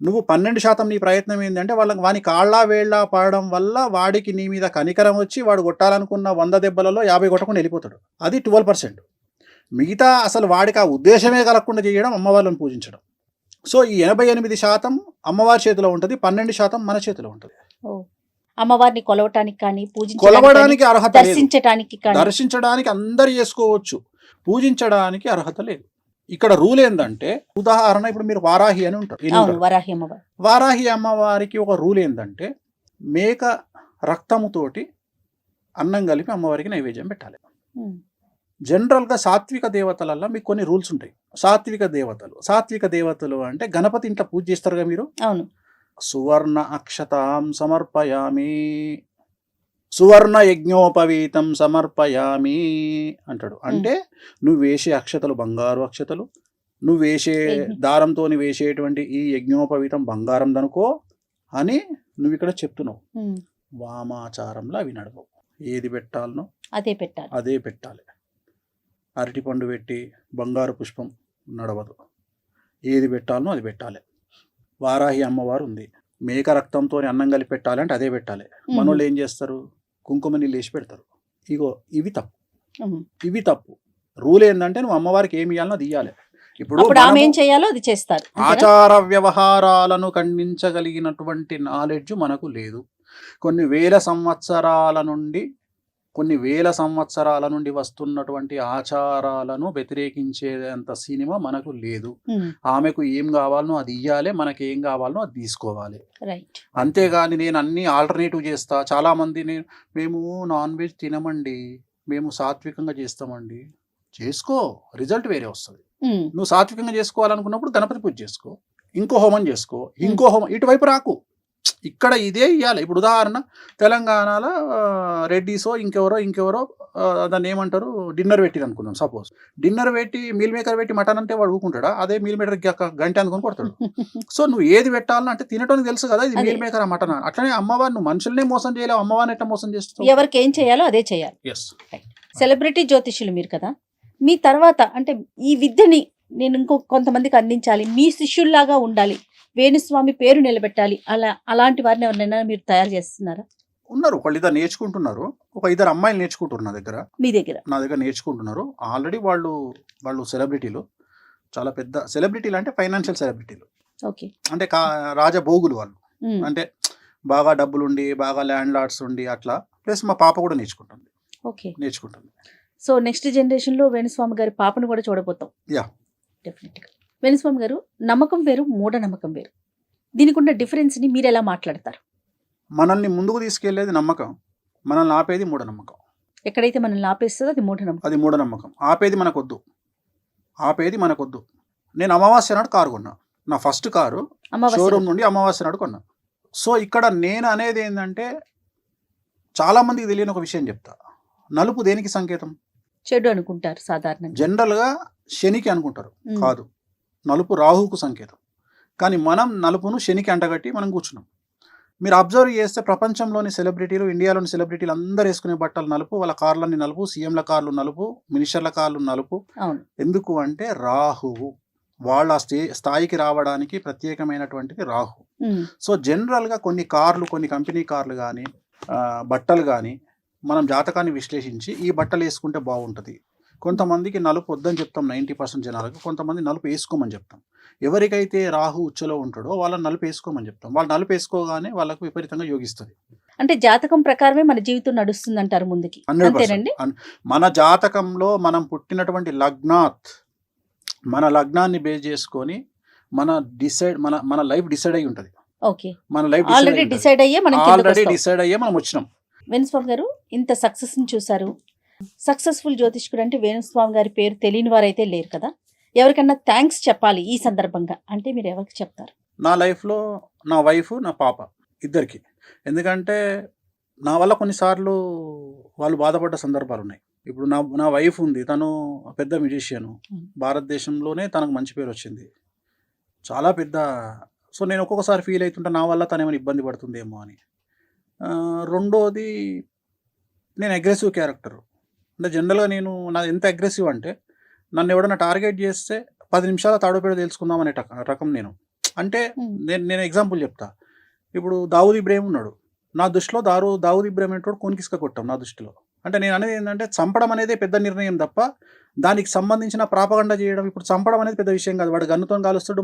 నువ్వు 12% నీ ప్రయత్నం ఏంటంటే వాని కాళ్ళ వేళ్ళ పడడం వల్ల వాడికి నీ మీద కనికరం వచ్చి వాడు కొట్టాలనుకున్న 100 దెబ్బలలో 50 కొట్టకుండా వెళ్ళిపోతాడు. అది 12%. మిగతా అసలు వాడికి ఆ ఉద్దేశమే కలగకుండా చేయడం అమ్మవార్లను పూజించడం. సో ఈ 88% అమ్మవారి చేతిలో ఉంటుంది, 12% మన చేతిలో ఉంటుంది. అమ్మవారిని కొలవటానికి కానీ కొలవడానికి అర్హత లేదు, దర్శించడానికి అందరు చేసుకోవచ్చు, పూజించడానికి అర్హత లేదు. ఇక్కడ రూల్ ఏంటంటే, ఉదాహరణ ఇప్పుడు మీరు వారాహి అని ఉంటారు, వారాహి అమ్మవారికి ఒక రూల్ ఏంటంటే మేక రక్తముతోటి అన్నం కలిపి అమ్మవారికి నైవేద్యం పెట్టాలి. జనరల్గా సాత్విక దేవతలల్లో మీకు కొన్ని రూల్స్ ఉంటాయి. సాత్విక దేవతలు అంటే గణపతి ఇంట్లో పూజ చేస్తారుగా మీరు. అవును. సువర్ణ అక్షతాం సమర్పయామి, సువర్ణ యజ్ఞోపవీతం సమర్పయామి అంటాడు. అంటే నువ్వు వేసే అక్షతలు బంగారు అక్షతలు, నువ్వు వేసే దారంతో వేసేటువంటి ఈ యజ్ఞోపవీతం బంగారం దనుకో అని నువ్వు ఇక్కడ చెప్తున్నావు. వామాచారంలో అవి నడవవు. ఏది పెట్టాలనో అదే పెట్టాలి. అరటిపండు పెట్టి బంగారు పుష్పం నడవదు. ఏది పెట్టాలనో అది పెట్టాలి. వారాహి అమ్మవారు ఉంది, మేక రక్తంతో అన్నం కలిపి పెట్టాలి అంటే అదే పెట్టాలి. మనోళ్ళు ఏం చేస్తారు, కుంకుమ నీళ్ళు వేసి పెడతారు. ఇగో ఇవి తప్పు. రూల్ ఏంటంటే నువ్వు అమ్మవారికి ఏమి ఇవ్వాలనో అది ఇవ్వాలి. ఇప్పుడు ఏం చేయాలో అది చేస్తారు. ఆచార వ్యవహారాలను ఖండించగలిగినటువంటి నాలెడ్జ్ మనకు లేదు. కొన్ని వేల సంవత్సరాల నుండి వస్తున్నటువంటి ఆచారాలను వ్యతిరేకించేంత సినిమా మనకు లేదు. ఆమెకు ఏం కావాలనో అది ఇయ్యాలి, మనకి ఏం కావాలనో అది తీసుకోవాలి. అంతేగాని నేను అన్ని ఆల్టర్నేటివ్ చేస్తా. చాలా మంది మేము నాన్ వెజ్ తినమండి, మేము సాత్వికంగా చేస్తామండి. చేసుకో, రిజల్ట్ వేరే వస్తుంది. నువ్వు సాత్వికంగా చేసుకోవాలనుకున్నప్పుడు గణపతి పూజ చేసుకో, ఇంకో హోమం చేసుకో, ఇటువైపు రాకు. ఇక్కడ ఇదే ఇవ్వాలి. ఇప్పుడు ఉదాహరణ తెలంగాణలో రెడ్డిసో ఇంకెవరో దాన్ని ఏమంటారు, డిన్నర్ పెట్టి అనుకుందాం. సపోజ్ డిన్నర్ పెట్టి మీల్ మేకర్ పెట్టి మటన్ అంటే వాడు ఊకుంటాడా? అదే మీల్ మేకర్ గంట అనుకుని కొడతాడు. సో నువ్వు ఏది పెట్టాలని అంటే తినటానికి తెలుసు కదా, ఇది మీల్ మేకర్ మటన్. అట్లనే అమ్మవారు నువ్వు మనుషులనే మోసం చేయలేవు, అమ్మవారిని ఎట్లా మోసం చేస్తావు? ఎవరికి ఏం చేయాలో అదే చేయాలి. సెలబ్రిటీ జ్యోతిష్యులు మీరు కదా, మీ తర్వాత అంటే ఈ విద్యని నేను కొంతమందికి అందించాలి, మీ శిష్యుల్లాగా ఉండాలి, వేణుస్వామి పేరు నిలబెట్టాలి, అలాంటి వారిని ఎవరినైనా మీరు తయారు చేస్తున్నారా? ఉన్నారు, ఒకళ్ళు ఇద్దరు నేర్చుకుంటున్నారు. ఒక ఇద్దరు అమ్మాయిలు నేర్చుకుంటున్నారు నా దగ్గర నేర్చుకుంటున్నారు. ఆల్రెడీ వాళ్ళు సెలబ్రిటీలు, చాలా పెద్ద సెలబ్రిటీలు, అంటే ఫైనాన్షియల్ సెలబ్రిటీలు. అంటే రాజభోగులు వాళ్ళు. అంటే బాగా డబ్బులుండి, బాగా ల్యాండ్ లార్డ్స్ ఉండి అట్లా. ప్లస్ మా పాప కూడా నేర్చుకుంటుంది. సో నెక్స్ట్ జనరేషన్ లో వేణుస్వామి గారి పాపను కూడా చూడబోతాం. డెఫినెట్గా. వేణుస్వామి గారు, నమ్మకం వేరు, మూఢనమ్మకం వేరు. దీనికి ఉన్న డిఫరెన్స్ ని మీరు ఎలా మాట్లాడతారు? మనల్ని ముందుకు తీసుకెళ్లేది నమ్మకం, మనల్ని ఆపేది మూఢనమ్మకం. ఎక్కడైతే మనల్ని ఆపేస్తుందో అది మూఢనమ్మకం. ఆపేది మనకొద్దు. నేను అమావాస్య నాడు కారు కొన్నా, నా ఫస్ట్ కారు షోరూమ్ నుండి అమావాస్య నాడు కొన్నా. సో ఇక్కడ నేను అనేది ఏంటంటే, చాలా మందికి తెలియని ఒక విషయం చెప్తా. నలుపు దేనికి సంకేతం? చెడు అనుకుంటారు సాధారణంగా. జనరల్గా శనికి అనుకుంటారు, కాదు, నలుపు రాహుకు సంకేతం. కానీ మనం నలుపును శనికి అంటగట్టి మనం కూర్చున్నాం. మీరు అబ్జర్వ్ చేస్తే ప్రపంచంలోని సెలబ్రిటీలు, ఇండియాలోని సెలబ్రిటీలు అందరూ వేసుకునే బట్టలు నలుపు, వాళ్ళ కార్లన్నీ నలుపు, సీఎంల కార్లు నలుపు, మినిస్టర్ల కార్లు నలుపు. ఎందుకు అంటే రాహువు, వాళ్ళ స్థాయికి రావడానికి ప్రత్యేకమైనటువంటిది రాహు. సో జనరల్గా కొన్ని కార్లు, కొన్ని కంపెనీ కార్లు కానీ, బట్టలు కానీ మనం జాతకాన్ని విశ్లేషించి ఈ బట్టలు వేసుకుంటే బాగుంటుంది. కొంతమందికి నలుపు వద్దని చెప్తాం 90% జనాలకు, కొంతమంది నలుపు వేసుకోమని చెప్తాం. ఎవరికైతే రాహు ఉచ్చలో ఉంటాడో వాళ్ళని నలుపు వేసుకోమని చెప్తాం. వాళ్ళు నలుపు వేసుకోగానే వాళ్ళకు విపరీతంగా యోగిస్తుంది. అంటే జాతకం ప్రకారమే మన జీవితం నడుస్తుంది అంటారు ముందుకి. 100%. మన జాతకంలో మనం పుట్టినటువంటి మన లగ్నాన్ని బేస్ చేసుకొని మన లైఫ్ డిసైడ్ అయి ఉంటుంది. మన లైఫ్ ఆల్రెడీ డిసైడ్ అయ్యే మనం వచ్చినాం. వేణుస్వామి గారు, ఇంత సక్సెస్ ని చూసారు. సక్సెస్ఫుల్ జ్యోతిష్కుడు అంటే వేణుస్వామి గారి పేరు తెలియని వారైతే లేరు కదా. ఎవరికన్నా థ్యాంక్స్ చెప్పాలి ఈ సందర్భంగా అంటే మీరు ఎవరికి చెప్తారు? నా లైఫ్లో నా వైఫ్, నా పాప ఇద్దరికి. ఎందుకంటే నా వల్ల కొన్నిసార్లు వాళ్ళు బాధపడ్డ సందర్భాలు ఉన్నాయి. ఇప్పుడు నా వైఫ్ ఉంది, తను పెద్ద మ్యూజిషియన్, భారతదేశంలోనే తనకు మంచి పేరు వచ్చింది, చాలా పెద్ద. సో నేను ఒక్కొక్కసారి ఫీల్ అవుతుంటా నా వల్ల తను ఏమైనా ఇబ్బంది పడుతుందేమో అని. రెండోది, నేను అగ్రెసివ్ క్యారెక్టర్. అంటే జనరల్గా నాది ఎంత అగ్రెసివ్ అంటే, నన్ను ఎవడన్నా టార్గెట్ చేస్తే 10 నిమిషాల తాడోపేడ తెలుసుకుందాం అనే రకం నేను. అంటే ఉమ్, నేను ఎగ్జాంపుల్ చెప్తా. ఇప్పుడు దావూద్ ఇబ్రాహిం ఉన్నాడు. నా దృష్టిలో దావూద్ ఇబ్రాహిం అనేటోడు కొనికిసుక కొట్టాం నా దృష్టిలో. అంటే నేను అనేది ఏంటంటే చంపడం అనేది పెద్ద నిర్ణయం తప్ప దానికి సంబంధించిన ప్రాపగండ చేయడం, ఇప్పుడు చంపడం అనేది పెద్ద విషయం కాదు. వాడు గన్నుతో కాలుస్తాడు,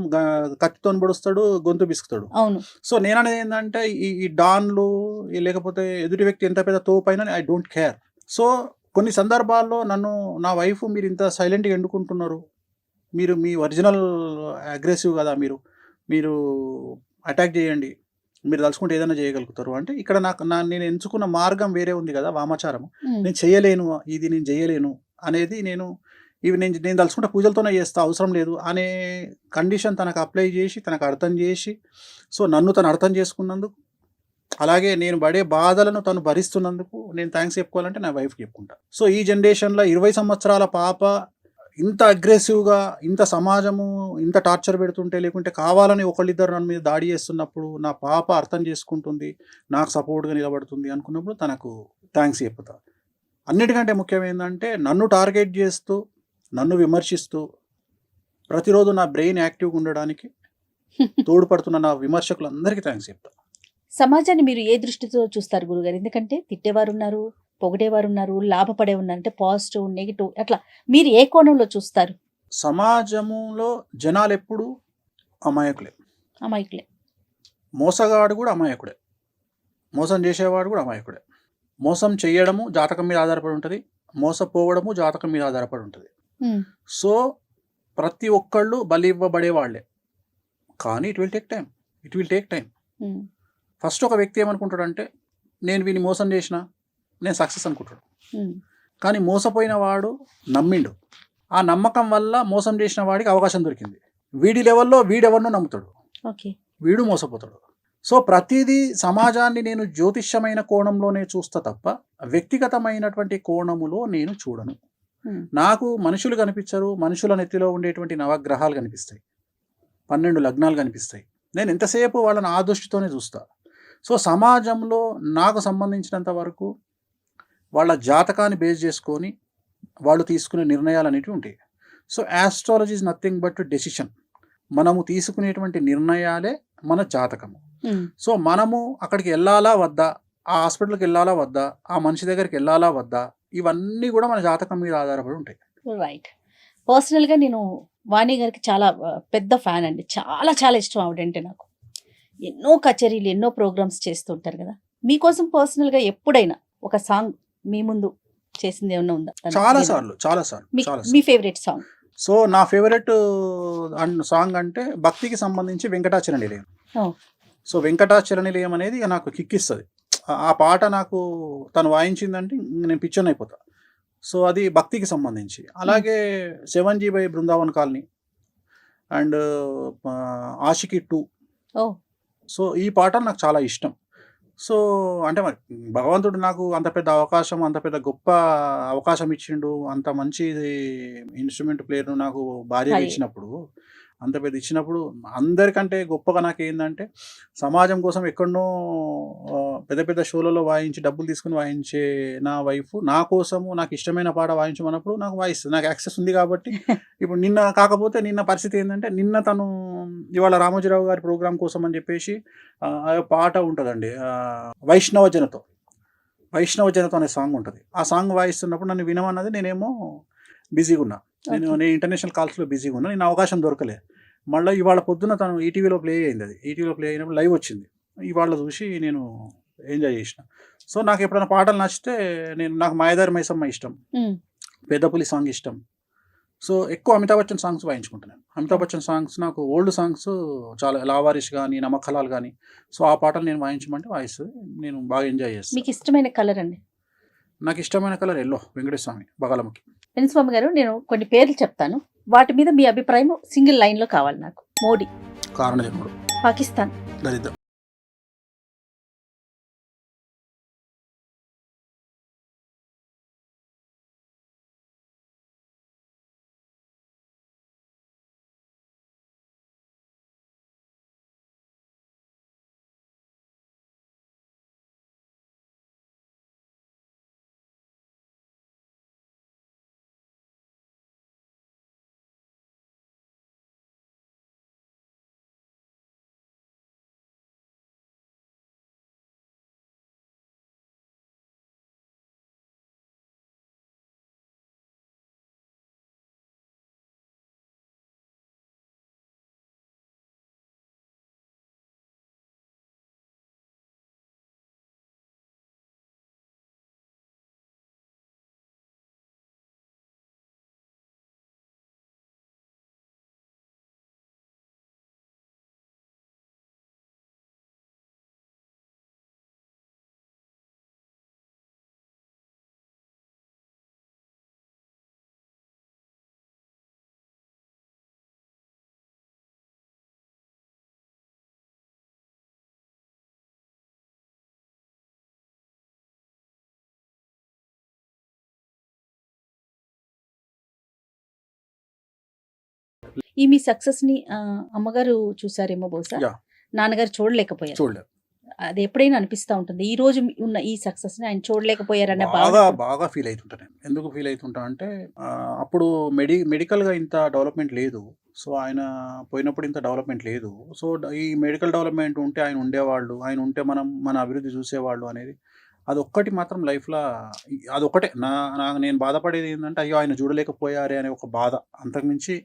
కత్తితో పొడుస్తాడు, గొంతు బిసుకుతాడు. అవును. సో నేను అనేది ఏంటంటే ఈ డాన్లు లేకపోతే ఎదుటి వ్యక్తి ఎంత పెద్ద తోపైనా ఐ డోంట్ కేర్. సో కొన్ని సందర్భాల్లో నన్ను నా వైఫ్ మీరు ఇంత సైలెంట్గా ఎండుకుంటున్నారు, మీరు మీ ఒరిజినల్ అగ్రెసివ్ కదా, మీరు అటాక్ చేయండి, మీరు తలుచుకుంటే ఏదైనా చేయగలుగుతారు అంటే ఇక్కడ నేను ఎంచుకున్న మార్గం వేరే ఉంది కదా, వామాచారము. ఉమ్, నేను చేయలేను, ఇది నేను చేయలేను అనేది నేను తలుచుకుంటే పూజలతోనే చేస్తా, అవసరం లేదు అనే కండిషన్ తనకు అప్లై చేసి, తనకు అర్థం చేసి, సో నన్ను తను అర్థం చేసుకున్నందుకు, అలాగే నేను పడే బాధలను తను భరిస్తున్నందుకు నేను థ్యాంక్స్ చెప్పుకోవాలంటే నా వైఫ్కి చెప్పుకుంటా. సో ఈ జనరేషన్లో 20 సంవత్సరాల పాప ఇంత అగ్రెసివ్గా, ఇంత సమాజము ఇంత టార్చర్ పెడుతుంటే, లేకుంటే కావాలని ఒకళ్ళిద్దరు నన్ను మీద దాడి చేస్తున్నప్పుడు నా పాప అర్థం చేసుకుంటుంది, నాకు సపోర్ట్గా నిలబడుతుంది అనుకున్నప్పుడు తనకు థ్యాంక్స్ చెప్పుతా. అన్నిటికంటే ముఖ్యం ఏంటంటే నన్ను టార్గెట్ చేస్తూ, నన్ను విమర్శిస్తూ, ప్రతిరోజు నా బ్రెయిన్ యాక్టివ్గా ఉండడానికి తోడ్పడుతున్న నా విమర్శకులందరికీ థ్యాంక్స్ చెప్తా. సమాజాన్ని మీరు ఏ దృష్టితో చూస్తారు గురుగారు? ఎందుకంటే తిట్టేవారు ఉన్నారు, పొగిడేవారు ఉన్నారు, లాభపడే ఉన్నారు, అంటే పాజిటివ్ నెగిటివ్ అట్లా మీరు ఏ కోణంలో చూస్తారు? సమాజంలో జనాలు ఎప్పుడు అమాయకులే. అమాయకులే. మోసగాడు కూడా అమాయకుడే, మోసం చేసేవాడు కూడా అమాయకుడే. మోసం చేయడము జాతకం మీద ఆధారపడి ఉంటుంది, మోసపోవడము జాతకం మీద ఆధారపడి ఉంటుంది. ఉమ్, సో ప్రతి ఒక్కళ్ళు బలి ఇవ్వబడే వాళ్ళే, కానీ it will take time. Um, first ఒక వ్యక్తి ఏమనుకుంటాడంటే నేను వీని మోసం చేసిన నేను సక్సెస్ అనుకుంటాడు. ఉమ్, కానీ మోసపోయిన వాడు నమ్మిండు, ఆ నమ్మకం వల్ల మోసం చేసిన వాడికి అవకాశం దొరికింది. వీడి లెవెల్లో వీడెవరినో నమ్ముతాడు, ఓకే. వీడు మోసపోతాడు. సో ప్రతిదీ సమాజాన్ని నేను జ్యోతిష్యమైన కోణంలోనే చూస్తా తప్ప వ్యక్తిగతమైనటువంటి కోణములో నేను చూడను. ఉమ్, నాకు మనుషులు కనిపించరు, మనుషుల నెత్తిలో ఉండేటువంటి నవగ్రహాలు కనిపిస్తాయి, 12 లగ్నాలు కనిపిస్తాయి. నేను ఎంతసేపు వాళ్ళని ఆ దృష్టితోనే చూస్తా. సో సమాజంలో నాకు సంబంధించినంత వరకు వాళ్ళ జాతకాన్ని బేస్ చేసుకొని వాళ్ళు తీసుకునే నిర్ణయాలు అనేటివి ఉంటాయి. So astrology is nothing but decision. మనము తీసుకునేటువంటి నిర్ణయాలే మన జాతకము. ఉమ్, సో మనము అక్కడికి వెళ్ళాలా వద్దా, ఆ హాస్పిటల్కి వెళ్ళాలా వద్దా, ఆ మనిషి దగ్గరికి వెళ్ళాలా వద్దా, ఇవన్నీ కూడా మన జాతకం మీద ఆధారపడి ఉంటాయి. రైట్. పర్సనల్గా నేను వాణి గారికి చాలా పెద్ద ఫ్యాన్ అండి. చాలా చాలా ఇష్టం ఆవిడంటే నాకు. ఎన్నో కచేరీలు, ఎన్నో ప్రోగ్రామ్స్ చేస్తుంటారు కదా. మీకోసం పర్సనల్గా ఎప్పుడైనా ఒక సాంగ్ మీ ముందు చేసింది ఏమన్నా ఉందా? చాలా సార్లు. మీ ఫేవరెట్ సాంగ్? సో నా ఫేవరెట్ సాంగ్ అంటే భక్తికి సంబంధించి వెంకటాచల నిలయం. ఓ, సో వెంకటాచల నిలయం అనేది ఇక నాకు కిక్కిస్తుంది. ఆ పాట నాకు తను వాయించిందంటే నేను పిచ్చన్ అయిపోతా. సో అది భక్తికి సంబంధించి. అలాగే 7G by Brindavan Colony and Aashiqui 2. Oh, so ఈ పాటలు నాకు చాలా ఇష్టం. సో అంటే మరి భగవంతుడు నాకు అంత పెద్ద అవకాశం, అంత పెద్ద గొప్ప అవకాశం ఇచ్చిండు, అంత మంచి ఇన్స్ట్రుమెంట్ ప్లేయర్ను నాకు భార్యగా భార్య. ఇచ్చినప్పుడు, అంత పెద్ద ఇచ్చినప్పుడు అందరికంటే గొప్పగా నాకు ఏంటంటే సమాజం కోసం ఎక్కడనో పెద్ద పెద్ద షోలలో వాయించి డబ్బులు తీసుకుని వాయించే నా వైఫ్ నా కోసము నాకు ఇష్టమైన పాట వాయించమన్నప్పుడు నాకు వాయిస్తుంది, నాకు యాక్సెస్ ఉంది కాబట్టి. ఇప్పుడు నిన్న పరిస్థితి ఏంటంటే తను ఇవాళ రామోజీరావు గారి ప్రోగ్రాం కోసం అని చెప్పేసి ఆ పాట ఉంటుందండి, వైష్ణవ జనతో అనే సాంగ్ ఉంటుంది. ఆ సాంగ్ వాయిస్తున్నప్పుడు నన్ను వినమన్నది, నేనేమో బిజీగా ఉన్నా, నేను ఇంటర్నేషనల్ కాల్స్లో బిజీగా ఉన్నా, నేను అవకాశం దొరకలే. మళ్ళీ ఇవాళ పొద్దున తను ఈటీవీలో ప్లే అయింది, అది ఈటీవీలో ప్లే అయినప్పుడు లైవ్ వచ్చింది, ఇవాళ చూసి నేను ఎంజాయ్ చేసిన. సో నాకు ఎప్పుడైనా పాటలు నచ్చితే నాకు మాయదారి మైసమ్మ ఇష్టం, పెద్దపులి సాంగ్ ఇష్టం. సో ఎక్కువ అమితాబ్ బచ్చన్ సాంగ్స్ వాయించుకుంటున్నాను. అమితాబ్ బచ్చన్ సాంగ్స్ నాకు ఓల్డ్ సాంగ్స్ చాలా, లావారిష్ కానీ నమక్కలాల్ కానీ, సో ఆ పాటలు నేను వాయించమంటే వాయిస్తుంది, నేను బాగా ఎంజాయ్ చేస్తాను. మీకు ఇష్టమైన కలర్ అండి? నాకు ఇష్టమైన కలర్ ఎల్లో, వెంకటేశ్వర స్వామి బగలముఖి. వెంకటస్వామి గారు, నేను కొన్ని పేర్లు చెప్తాను, వాటి మీద మీ అభిప్రాయం సింగిల్ లైన్లో కావాలి నాకు. మోడీ, కారణజన్ముడు, పాకిస్తాన్, దరిద్రం. ఈ మీ సక్సెస్ ని అమ్మగారు చూసారేమో బహుశా, యా. నాన్నగారు చూడలేకపోయారు. చూడలేదు. అది ఎప్పుడైనా అనిపిస్తా ఉంటుంది, ఈ రోజు ఉన్న ఈ సక్సెస్ ని ఆయన చూడలేకపోయారన్న బాగా భావన. బాగా ఫీల్ అవుతుంటా నేను. ఎందుకు ఫీల్ అవుతుంటా అంటే అప్పుడు మెడికల్గా ఇంత డెవలప్మెంట్ లేదు. సో ఆయన పోయినప్పుడు ఇంత డెవలప్మెంట్ లేదు. సో ఈ మెడికల్ డెవలప్మెంట్ ఉంటే ఆయన ఉండేవాళ్ళు, ఆయన ఉంటే మనం మన అభివృద్ధి చూసేవాళ్ళు అనేది అదొక్కటి మాత్రం లైఫ్లో అదొక్కటే నేను బాధపడేది ఏంటంటే అయ్యో ఆయన చూడలేకపోయారే అనే ఒక బాధ, అంతకుమించి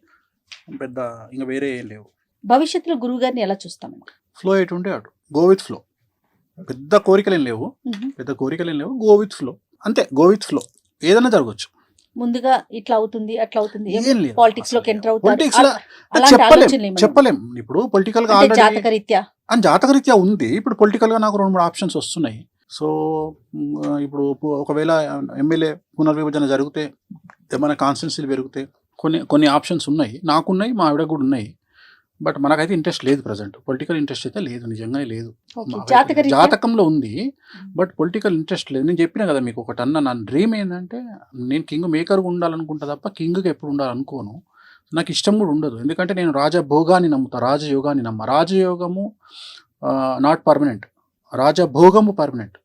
పెద్ద ఇంకా వేరే ఏం లేవు. భవిష్యత్తులో గురువు గారిని ఎలా చూస్తాం? ఫ్లో ఎటు ఉంటే అటు, గో విత్ ఫ్లో. పెద్ద కోరికలేం లేవు, గో విత్ ఫ్లో, అంతే. గో విత్ ఫ్లో, ఏదైనా జరగవచ్చు. ముందుగా ఇట్లా అవుతుంది అట్లా అవుతుంది, ఏం లేదు. పాలిటిక్స్ లోకి ఎంటర్ Politics లో అవుతారు, చెప్పలేం. ఇప్పుడు పొలిటికల్ గా జాతకరీత్యా జాతకరీత్యా ఉంది. ఇప్పుడు పొలిటికల్ గా నాకు 2-3 ఆప్షన్స్ వస్తున్నాయి. సో ఇప్పుడు ఒకవేళ ఎమ్మెల్యే పునర్విభజన జరిగితే, ఏమైనా కాన్స్టిట్యున్సీలు పెరిగితే కొన్ని ఆప్షన్స్ ఉన్నాయి, నాకున్నాయి, మా ఆవిడ కూడా ఉన్నాయి. బట్ మనకైతే ఇంట్రెస్ట్ లేదు. ప్రజెంట్ పొలిటికల్ ఇంట్రెస్ట్ అయితే లేదు, నిజంగానే లేదు. జాతకంలో ఉంది, బట్ పొలిటికల్ ఇంట్రెస్ట్ లేదు. నేను చెప్పిన కదా మీకు ఒకటి అన్న, నా డ్రీమ్ ఏంటంటే నేను కింగ్ మేకర్గా ఉండాలనుకుంటా తప్ప కింగ్గా ఎప్పుడు ఉండాలనుకోను. నాకు ఇష్టం కూడా ఉండదు. ఎందుకంటే నేను రాజభోగాన్ని నమ్ముతా, రాజయోగాన్ని రాజయోగము నాట్ పర్మనెంట్, రాజభోగము పర్మనెంట్.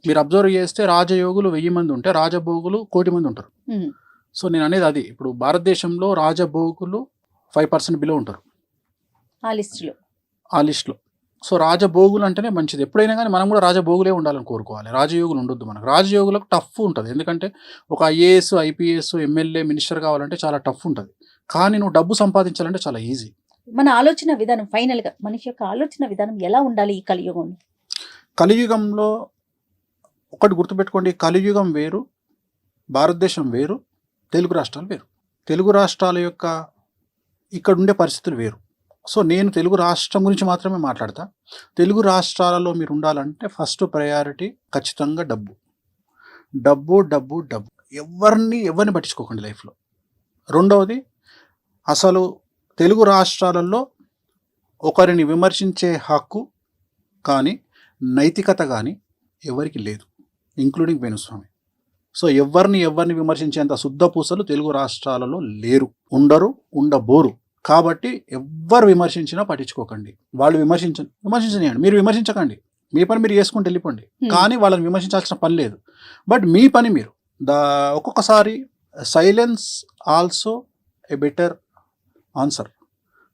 మీరు అబ్జర్వ్ చేస్తే రాజయోగులు 1000 మంది ఉంటే రాజభోగులు 1,000,000 మంది ఉంటారు. సో నేను అనేది అది. ఇప్పుడు భారతదేశంలో రాజభోగులు 5% బిలో ఉంటారు ఆ లిస్ట్లో. సో రాజభోగులు అంటేనే మంచిది. ఎప్పుడైనా కానీ మనం కూడా రాజభోగులే ఉండాలని కోరుకోవాలి, రాజయోగులు ఉండొద్దు మనకు. రాజయోగులకు టఫ్ ఉంటుంది, ఎందుకంటే ఒక IAS, IPS, ఎమ్మెల్యే, మినిస్టర్ కావాలంటే చాలా టఫ్ ఉంటుంది. కానీ నువ్వు డబ్బు సంపాదించాలంటే చాలా ఈజీ. మన ఆలోచన విధానం, ఫైనల్ గా మనిషి యొక్క ఆలోచన విధానం ఎలా ఉండాలి ఈ కలియుగంలో? కలియుగంలో ఒకటి గుర్తుపెట్టుకోండి, కలియుగం వేరు, భారతదేశం వేరు, తెలుగు రాష్ట్రాలు వేరు. తెలుగు రాష్ట్రాల యొక్క ఇక్కడ ఉండే పరిస్థితులు వేరు. సో నేను తెలుగు రాష్ట్రం గురించి మాత్రమే మాట్లాడతా. తెలుగు రాష్ట్రాలలో మీరు ఉండాలంటే ఫస్ట్ ప్రయారిటీ ఖచ్చితంగా డబ్బు. ఎవరిని పట్టించుకోకండి లైఫ్లో. రెండవది, అసలు తెలుగు రాష్ట్రాలలో ఒకరిని విమర్శించే హక్కు కానీ నైతికత కానీ ఎవరికి లేదు, ఇంక్లూడింగ్ వేణుస్వామి. సో ఎవరిని విమర్శించేంత శుద్ధ పూసలు తెలుగు రాష్ట్రాలలో లేరు, ఉండరు, ఉండబోరు. కాబట్టి ఎవ్వరు విమర్శించినా పట్టించుకోకండి. వాళ్ళు విమర్శించనియండి, మీరు విమర్శించకండి, మీ పని మీరు చేసుకుంటూ వెళ్ళిపోండి. కానీ వాళ్ళని విమర్శించాల్సిన పని లేదు. బట్ మీ పని మీరు ఒక్కొక్కసారి silence also a better answer.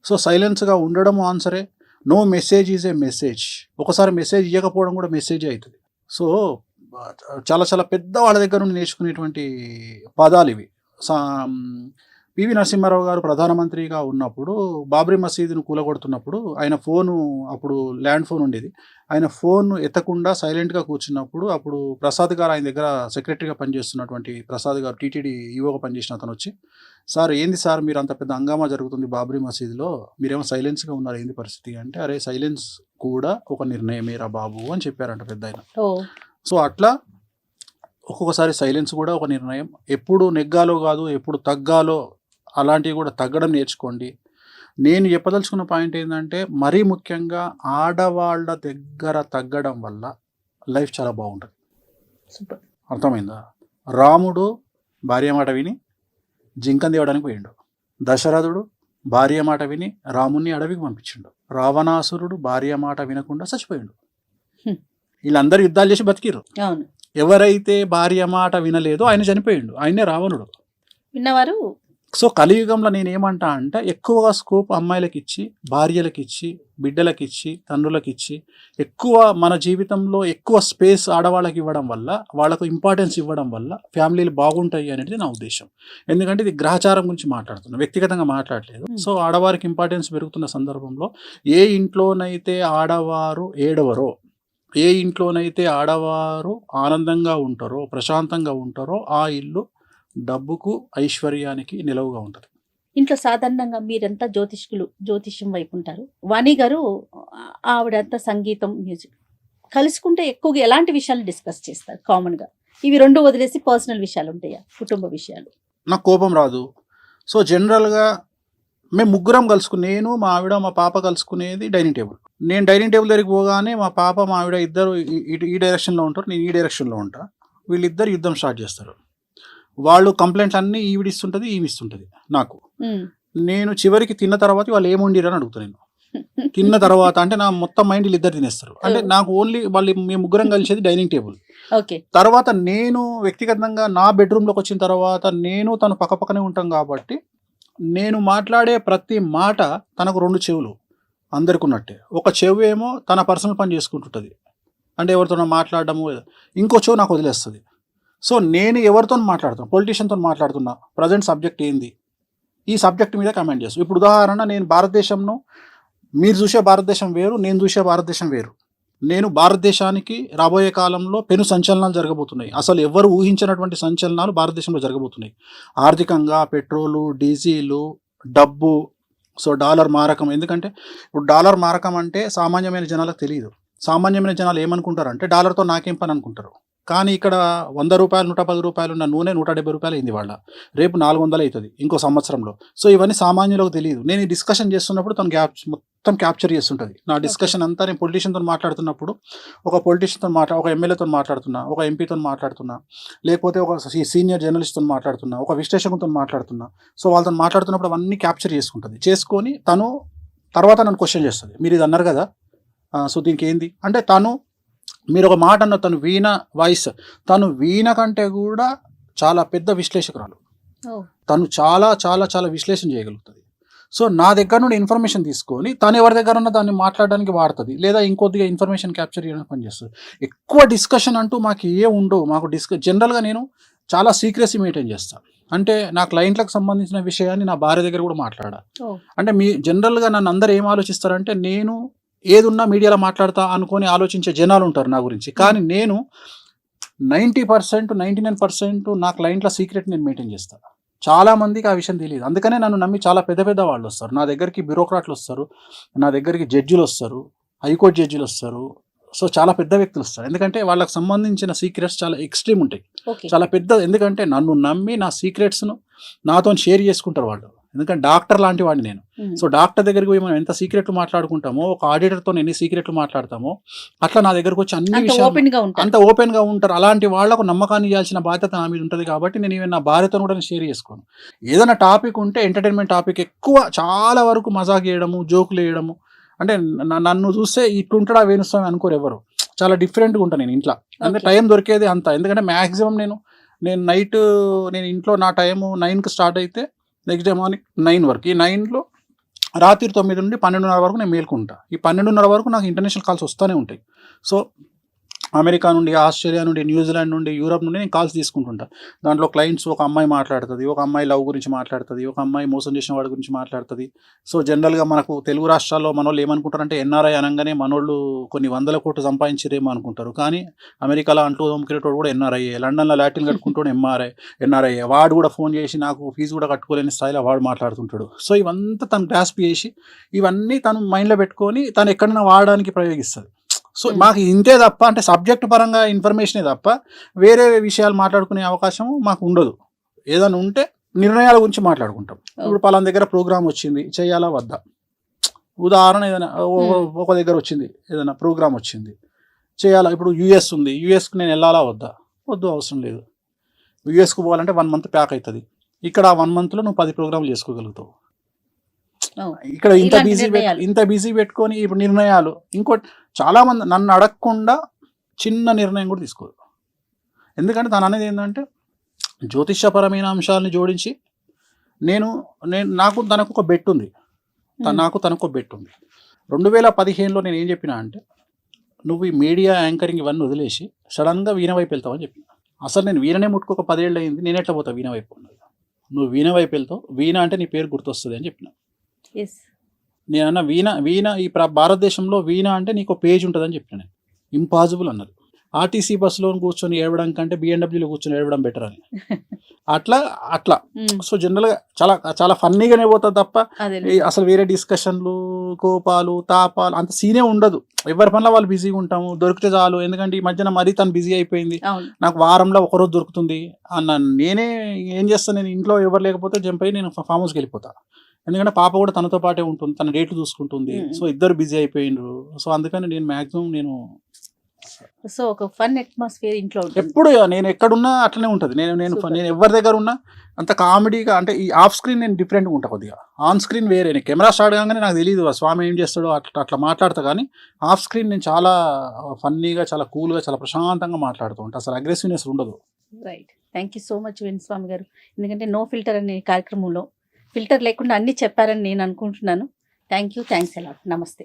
So సైలెన్స్గా ఉండడం ఆన్సరే. No message is a message. ఒకసారి మెసేజ్ ఇవ్వకపోవడం కూడా మెసేజ్ అవుతుంది. సో చాలా చాలా పెద్ద వాళ్ళ దగ్గర నుండి నేర్చుకునేటువంటి పదాలు ఇవి. పివి నరసింహారావు గారు ప్రధానమంత్రిగా ఉన్నప్పుడు బాబ్రీ మసీదును కూలగొడుతున్నప్పుడు ఆయన ఫోను, అప్పుడు ల్యాండ్ ఫోన్ ఉండేది, ఆయన ఫోన్ ఎత్తకుండా సైలెంట్గా కూర్చున్నప్పుడు అప్పుడు ప్రసాద్ గారు, ఆయన దగ్గర సెక్రటరీగా పనిచేస్తున్నటువంటి ప్రసాద్ గారు, టీటీడీ ఈవోగా పనిచేసిన అతను వచ్చి, సార్ ఏంది సార్ మీరు అంత పెద్ద హంగామా జరుగుతుంది బాబ్రీ మసీదులో, మీరేమో సైలెన్స్గా ఉన్నారు, ఏంది పరిస్థితి అంటే, అరే సైలెన్స్ కూడా ఒక నిర్ణయమేరా బాబు అని చెప్పారంట పెద్ద ఆయన. సో అట్లా ఒక్కొక్కసారి సైలెన్స్ కూడా ఒక నిర్ణయం. ఎప్పుడు నెగ్గాలో కాదు, ఎప్పుడు తగ్గాలో, అలాంటివి కూడా తగ్గడం నేర్చుకోండి. నేను చెప్పదలుచుకున్న పాయింట్ ఏంటంటే, మరీ ముఖ్యంగా ఆడవాళ్ళ దగ్గర తగ్గడం వల్ల లైఫ్ చాలా బాగుంటుంది. అర్థమైందా? రాముడు భార్య మాట విని జింకను తేవడానికి పోయిండు. దశరథుడు భార్య మాట విని రాముణ్ణి అడవికి పంపించిండు. రావణాసురుడు భార్య మాట వినకుండా చచ్చిపోయిండు. వీళ్ళందరూ యుద్ధాలు చేసి బతికిరు. ఎవరైతే భార్య మాట వినలేదో ఆయన చనిపోయిండు, ఆయనే రావణుడు. విన్నవారు. సో కలియుగంలో నేను ఏమంటా అంటే, ఎక్కువగా స్కోప్ అమ్మాయిలకు ఇచ్చి, భార్యలకు ఇచ్చి, బిడ్డలకు ఇచ్చి, తండ్రులకు ఇచ్చి, ఎక్కువ మన జీవితంలో ఎక్కువ స్పేస్ ఆడవాళ్ళకి ఇవ్వడం వల్ల, వాళ్ళకు ఇంపార్టెన్స్ ఇవ్వడం వల్ల ఫ్యామిలీలు బాగుంటాయి అనేది నా ఉద్దేశం. ఎందుకంటే ఇది గ్రహచారం గురించి మాట్లాడుతున్నా, వ్యక్తిగతంగా మాట్లాడలేదు. సో ఆడవారికి ఇంపార్టెన్స్ పెరుగుతున్న సందర్భంలో, ఏ ఇంట్లోనైతే ఆడవారు ఏడవరో, ఏ ఇంట్లోనైతే ఆడవారు ఆనందంగా ఉంటారో, ప్రశాంతంగా ఉంటారో, ఆ ఇల్లు డబ్బుకు, ఐశ్వర్యానికి నిలవుగా ఉంటుంది. ఇంట్లో సాధారణంగా మీరంతా జ్యోతిష్యం వైపు ఉంటారు. వాణి గారు ఆవిడంతా సంగీతం, మ్యూజిక్. కలుసుకుంటే ఎక్కువగా ఎలాంటి విషయాలు డిస్కస్ చేస్తారు కామన్గా? ఇవి రెండు వదిలేసి పర్సనల్ విషయాలు ఉంటాయా, కుటుంబ విషయాలు? నాకు కోపం రాదు. సో జనరల్గా మేము ముగ్గురం కలుసుకుని, నేను, మా ఆవిడ, మా పాప కలుసుకునేది డైనింగ్ టేబుల్. నేను డైనింగ్ టేబుల్ దగ్గరికి పోగానే మా పాప, మా ఆవిడ ఇద్దరు ఈ డైరెక్షన్లో ఉంటారు, నేను ఈ డైరెక్షన్లో ఉంటా. వీళ్ళిద్దరు యుద్ధం స్టార్ట్ చేస్తారు. వాళ్ళు కంప్లైంట్లు అన్నీ ఈవిడిస్తుంటుంది, ఈమె ఇస్తుంటుంది నాకు. నేను చివరికి తిన్న తర్వాత వాళ్ళు ఏం వండిరు అని అడుగుతాను నేను. తిన్న తర్వాత అంటే నా మొత్తం మైండ్ వీళ్ళిద్దరు తినేస్తారు. అంటే నాకు ఓన్లీ వాళ్ళు మేము ముగ్గురం కలిసేది డైనింగ్ టేబుల్. ఓకే. తర్వాత నేను వ్యక్తిగతంగా నా బెడ్రూమ్లోకి వచ్చిన తర్వాత నేను తను పక్కపక్కనే ఉంటాం కాబట్టి నేను మాట్లాడే ప్రతి మాట తనకు 2 చెవులు అందరికి ఉన్నట్టే. ఒక చెవు ఏమో తన పర్సనల్ పని చేసుకుంటుంటుంది, అంటే ఎవరితోనో మాట్లాడడము, ఇంకో చెవు నాకు వదిలేస్తుంది. సో నేను ఎవరితో మాట్లాడుతున్నా, పొలిటీషియన్తో మాట్లాడుతున్నా, ప్రజెంట్ సబ్జెక్ట్ ఏంది, ఈ సబ్జెక్ట్ మీద కమెంట్ చేస్తాను. ఇప్పుడు ఉదాహరణ, నేను భారతదేశంను, మీరు చూసే భారతదేశం వేరు, నేను చూసే భారతదేశం వేరు. నేను భారతదేశానికి రాబోయే కాలంలో పెను సంచలనాలు జరగబోతున్నాయి. అసలు ఎవరు ఊహించినటువంటి సంచలనాలు భారతదేశంలో జరగబోతున్నాయి. ఆర్థికంగా పెట్రోలు, డీజిలు, డబ్బు, సో డాలర్ మారకం. ఎందుకంటే ఇప్పుడు డాలర్ మారకం అంటే సామాన్యమైన జనాలకు తెలియదు. సామాన్యమైన జనాలు ఏమనుకుంటారంటే డాలర్తో నాకేం పని అనుకుంటారు. కానీ ఇక్కడ 100 రూపాయలు 110 రూపాయలు ఉన్న నూనె 170 రూపాయలు అయింది వాళ్ళ, రేపు 400 అవుతుంది ఇంకో సంవత్సరంలో. సో ఇవన్నీ సామాన్యులకు తెలియదు. నేను ఈ డిస్కషన్ చేస్తున్నప్పుడు తను మొత్తం క్యాప్చర్ చేస్తుంటుంది నా డిస్కషన్ అంతా. నేను పొలిటీషియన్తో మాట్లాడుతున్నప్పుడు ఒక పొలిటీషియన్తో ఒక ఎమ్మెల్యేతో మాట్లాడుతున్నా, ఒక ఎంపీతో మాట్లాడుతున్నా, లేకపోతే ఒక సీనియర్ జర్నలిస్ట్తో మాట్లాడుతున్నా, ఒక విశ్లేషకులతో మాట్లాడుతున్నా. సో వాళ్ళతో మాట్లాడుతున్నప్పుడు అవన్నీ క్యాప్చర్ చేసుకుంటుంది. చేసుకొని తను తర్వాత నన్ను క్వశ్చన్ చేస్తుంది, మీరు ఇది అన్నారు కదా, సో దీనికి ఏంది అంటే, మీరు ఒక మాట అన్న, తను వీణ వాయిస్, తను వీణ కంటే కూడా చాలా పెద్ద విశ్లేషకురాలు. తను చాలా చాలా చాలా విశ్లేషణ చేయగలుగుతుంది. సో నా దగ్గర నుండి ఇన్ఫర్మేషన్ తీసుకొని తను ఎవరి దగ్గర ఉన్న దాన్ని మాట్లాడడానికి వాడుతుంది, లేదా ఇంకొద్దిగా ఇన్ఫర్మేషన్ క్యాప్చర్ చేయడానికి పనిచేస్తుంది. ఎక్కువ డిస్కషన్ అంటూ మాకు ఉండవు. మాకు జనరల్గా నేను చాలా సీక్రెసీ మెయింటైన్ చేస్తాను. అంటే నా క్లయింట్లకు సంబంధించిన విషయాన్ని నా భార్య దగ్గర కూడా మాట్లాడా. అంటే జనరల్గా నన్ను అందరూ ఏం ఆలోచిస్తారంటే, నేను ఏదున్నా మీడియాలో మాట్లాడతా అనుకొని ఆలోచించే జనాలు ఉంటారు నా గురించి. కానీ నేను 90% 99% నా క్లయింట్ల సీక్రెట్ నేను మెయింటైన్ చేస్తాను. చాలామందికి ఆ విషయం తెలియదు. అందుకనే నన్ను నమ్మి చాలా పెద్ద పెద్ద వాళ్ళు వస్తారు నా దగ్గరికి. బ్యూరోక్రాట్లు వస్తారు నా దగ్గరికి, జడ్జిలు వస్తారు, హైకోర్టు జడ్జిలు వస్తారు. సో చాలా పెద్ద వ్యక్తులు వస్తారు. ఎందుకంటే వాళ్ళకి సంబంధించిన సీక్రెట్స్ చాలా ఎక్స్ట్రీమ్ ఉంటాయి, చాలా పెద్ద. ఎందుకంటే నన్ను నమ్మి నా సీక్రెట్స్ను నాతో షేర్ చేసుకుంటారు వాళ్ళు. ఎందుకంటే డాక్టర్ లాంటి వాడిని నేను. సో డాక్టర్ దగ్గరికి పోయి మనం ఎంత సీక్రెట్లు మాట్లాడుకుంటామో, ఒక ఆడిటర్తో ఎన్ని సీక్రెట్లు మాట్లాడతామో, అట్లా నా దగ్గరకు వచ్చి అన్ని విషయాలు అంత ఓపెన్గా ఉంటారు. అలాంటి వాళ్ళకు నమ్మకాన్ని ఇవ్వాల్సిన బాధ్యత నా మీద ఉంటుంది. కాబట్టి నేను ఈవెన్ నా భార్యతో కూడా షేర్ చేసుకోను. ఏదైనా టాపిక్ ఉంటే ఎంటర్టైన్మెంట్ టాపిక్ ఎక్కువ, చాలా వరకు మజాక్ చేయడము, జోకులు వేయడము. అంటే నన్ను చూస్తే ఇట్లుంటాడా వేణుస్వామి అనుకోరు ఎవరు. చాలా డిఫరెంట్గా ఉంటాను నేను ఇంట్లో. అంటే టైం దొరికేది అంత. ఎందుకంటే మ్యాక్సిమం నేను నైట్ నేను ఇంట్లో నా టైము 9కి స్టార్ట్ అయితే నెక్స్ట్ డే మార్నింగ్ 9 వరకు. ఈ 9లో రాత్రి 9 నుండి 12:30 వరకు నేను మేల్కుంటా. ఈ 12:30 వరకు నాకు ఇంటర్నేషనల్ కాల్స్ వస్తూనే ఉంటాయి. సో అమెరికా నుండి, ఆస్ట్రేలియా నుండి, న్యూజిలాండ్ నుండి, యూరప్ నుండి నేను కాల్స్ తీసుకుంటుంటా. దాంట్లో క్లయింట్స్, ఒక అమ్మాయి మాట్లాడుతుంది, ఒక అమ్మాయి లవ్ గురించి మాట్లాడుతుంది, ఒక అమ్మాయి మోసం చేసిన వాడి గురించి మాట్లాడుతుంది. సో జనరల్గా మనకు తెలుగు రాష్ట్రాల్లో మనోళ్ళు ఏమనుకుంటారంటే, ఎన్ఆర్ఐ అనగానే మనోళ్ళు కొన్ని 100 కోట్లు సంపాదించారేమో అనుకుంటారు. కానీ అమెరికాలో అంటూ క్రికెట్ కూడా ఎన్ఆర్ఐ, లండన్లో లాటిన్ కట్టుకుంటూ ఎన్ఆర్ఐ. వాడు కూడా ఫోన్ చేసి నాకు ఫీజు కూడా కట్టుకోలేని స్థాయిలో వాడు మాట్లాడుతుంటాడు. సో ఇవంతా తను గ్రాస్ప్ చేసి, ఇవన్నీ తను మైండ్లో పెట్టుకొని తను ఎక్కడైనా వాడడానికి ప్రయోగిస్తుంది. సో మాకు ఇంతే తప్ప, అంటే సబ్జెక్ట్ పరంగా ఇన్ఫర్మేషనే తప్ప వేరే విషయాలు మాట్లాడుకునే అవకాశం మాకు ఉండదు. ఏదైనా ఉంటే నిర్ణయాల గురించి మాట్లాడుకుంటాం. ఇప్పుడు పలానా దగ్గర ప్రోగ్రామ్ వచ్చింది, చేయాలా వద్దా. ఉదాహరణ, ఏదైనా ఒక దగ్గర వచ్చింది, ఏదైనా ప్రోగ్రామ్ వచ్చింది, చేయాలా. ఇప్పుడు యూఎస్ ఉంది, యూఎస్కి నేను వెళ్ళాలా వద్దా, వద్దు, అవసరం లేదు. యూఎస్కి పోవాలంటే 1 మంత్ ప్యాక్ అవుతుంది. ఇక్కడ 1 మంత్లో నువ్వు 10 ప్రోగ్రాంలు చేసుకోగలుగుతావు. ఇక్కడ ఇంత బిజీ పెట్టుకొని ఇప్పుడు నిర్ణయాలు. ఇంకోటి, చాలామంది నన్ను అడగకుండా చిన్న నిర్ణయం కూడా తీసుకోదు. ఎందుకంటే తను అనేది ఏంటంటే, జ్యోతిష్యపరమైన అంశాలని జోడించి నాకు తనకు ఒక బెట్ ఉంది. తనకు బెట్ ఉంది. 2015లో నేను ఏం చెప్పినా అంటే, నువ్వు ఈ మీడియా యాంకరింగ్ ఇవన్నీ వదిలేసి సడన్గా వీణ వైపు వెళ్తావని చెప్పిన. అసలు నేను వీణనే ముట్టుకోక 10 ఏళ్ళు అయింది, నేను ఎట్లా పోతా వీణ వైపు? నువ్వు వీణ వైపు వెళ్తావు, వీణ అంటే నీ పేరు గుర్తొస్తుంది అని చెప్పిన. నేనన్నా వీణ ఈ భారతదేశంలో వీణ అంటే నీకు పేజ్ ఉంటుందని చెప్పిన. నేను ఇంపాసిబుల్ అన్నది. ఆర్టీసీ బస్సులో కూర్చొని ఏడవడం కంటే బిఎండబ్ల్యూలో కూర్చొని ఏడవడం బెటర్ అని. అట్లా సో జనరల్గా చాలా చాలా ఫన్నీగానే పోతుంది తప్ప అసలు వేరే డిస్కషన్లు, కోపాలు, తాపాలు అంత సీనే ఉండదు. ఎవరి పనిలో వాళ్ళు బిజీగా ఉంటాము, దొరికితే చాలు. ఎందుకంటే ఈ మధ్యన మరీ తను బిజీ అయిపోయింది, నాకు వారంలో ఒకరోజు దొరుకుతుంది అన్న. నేనే ఏం చేస్తాను, నేను ఇంట్లో ఎవరు లేకపోతే జంప్ అయ్యి నేను ఫామ్ హౌస్కి వెళ్ళిపోతాను. ఎందుకంటే పాప కూడా తనతో పాటే ఉంటుంది, తన డేట్లు చూసుకుంటుంది. సో ఇద్దరు బిజీ అయిపోయినరు. సో అందుకని నేను మ్యాక్సిమం సో ఒక ఫన్ అట్మాస్ఫియర్ ఇంట్లో ఉంటుంది. ఎప్పుడు నేను ఎక్కడున్నా అట్లనే ఉంటుంది. నేను ఎవరి దగ్గర ఉన్నా అంత కామెడీగా, అంటే ఈ ఆఫ్ స్క్రీన్ నేను డిఫరెంట్గా ఉంటా కొద్దిగా, ఆన్ స్క్రీన్ వేరే. నేను కెమెరా స్టార్ట్ కాగానే నాకు తెలియదు ఆ స్వామి ఏం చేస్తాడో, అట్లా మాట్లాడతా. కానీ ఆఫ్ స్క్రీన్ నేను చాలా ఫన్నీగా, చాలా కూల్గా, చాలా ప్రశాంతంగా మాట్లాడుతూ ఉంటాను. అసలు అగ్రెసివ్నెస్ ఉండదు. Right. Thank you so much Venu Swamy గారు. ఎందుకంటే నో ఫిల్టర్ అనే కార్యక్రమంలో ఫిల్టర్ లేకుండా అన్ని చెప్పారని నేను అనుకుంటున్నాను. Thank you, thanks a lot. నమస్తే.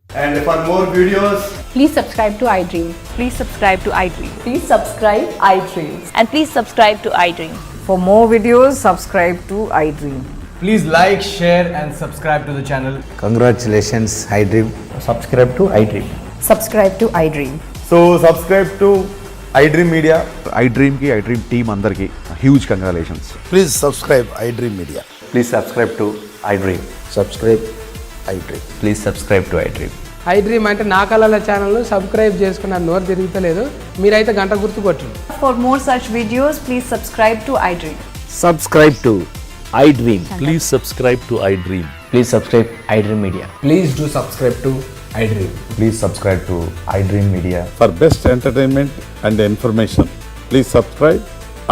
And for more videos, Please subscribe to iDream. Please subscribe to iDream. Please subscribe iDream. And please subscribe to iDream. For more videos, subscribe to iDream. please like, share and subscribe to the channel. Congratulations, iDream. Subscribe to iDream. Subscribe to iDream. So subscribe to iDream Media. iDream team andarki huge congratulations. Please subscribe iDream Media. Please subscribe to iDream. Subscribe iDream. Please subscribe to iDream. iDream అంటే నా కళల ఛానల్ను subscribe చేసుకున్న నోరు తిరుగుతలేదు, మీరైతే గంట గుర్తు కొట్టండి. For more such videos, please subscribe to iDream. Subscribe to iDream. Please subscribe to iDream. Please subscribe iDream Media. Please do subscribe to iDream. Please subscribe to iDream Media. For best entertainment and information, please subscribe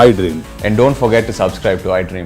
iDream. And don't forget to subscribe to iDream.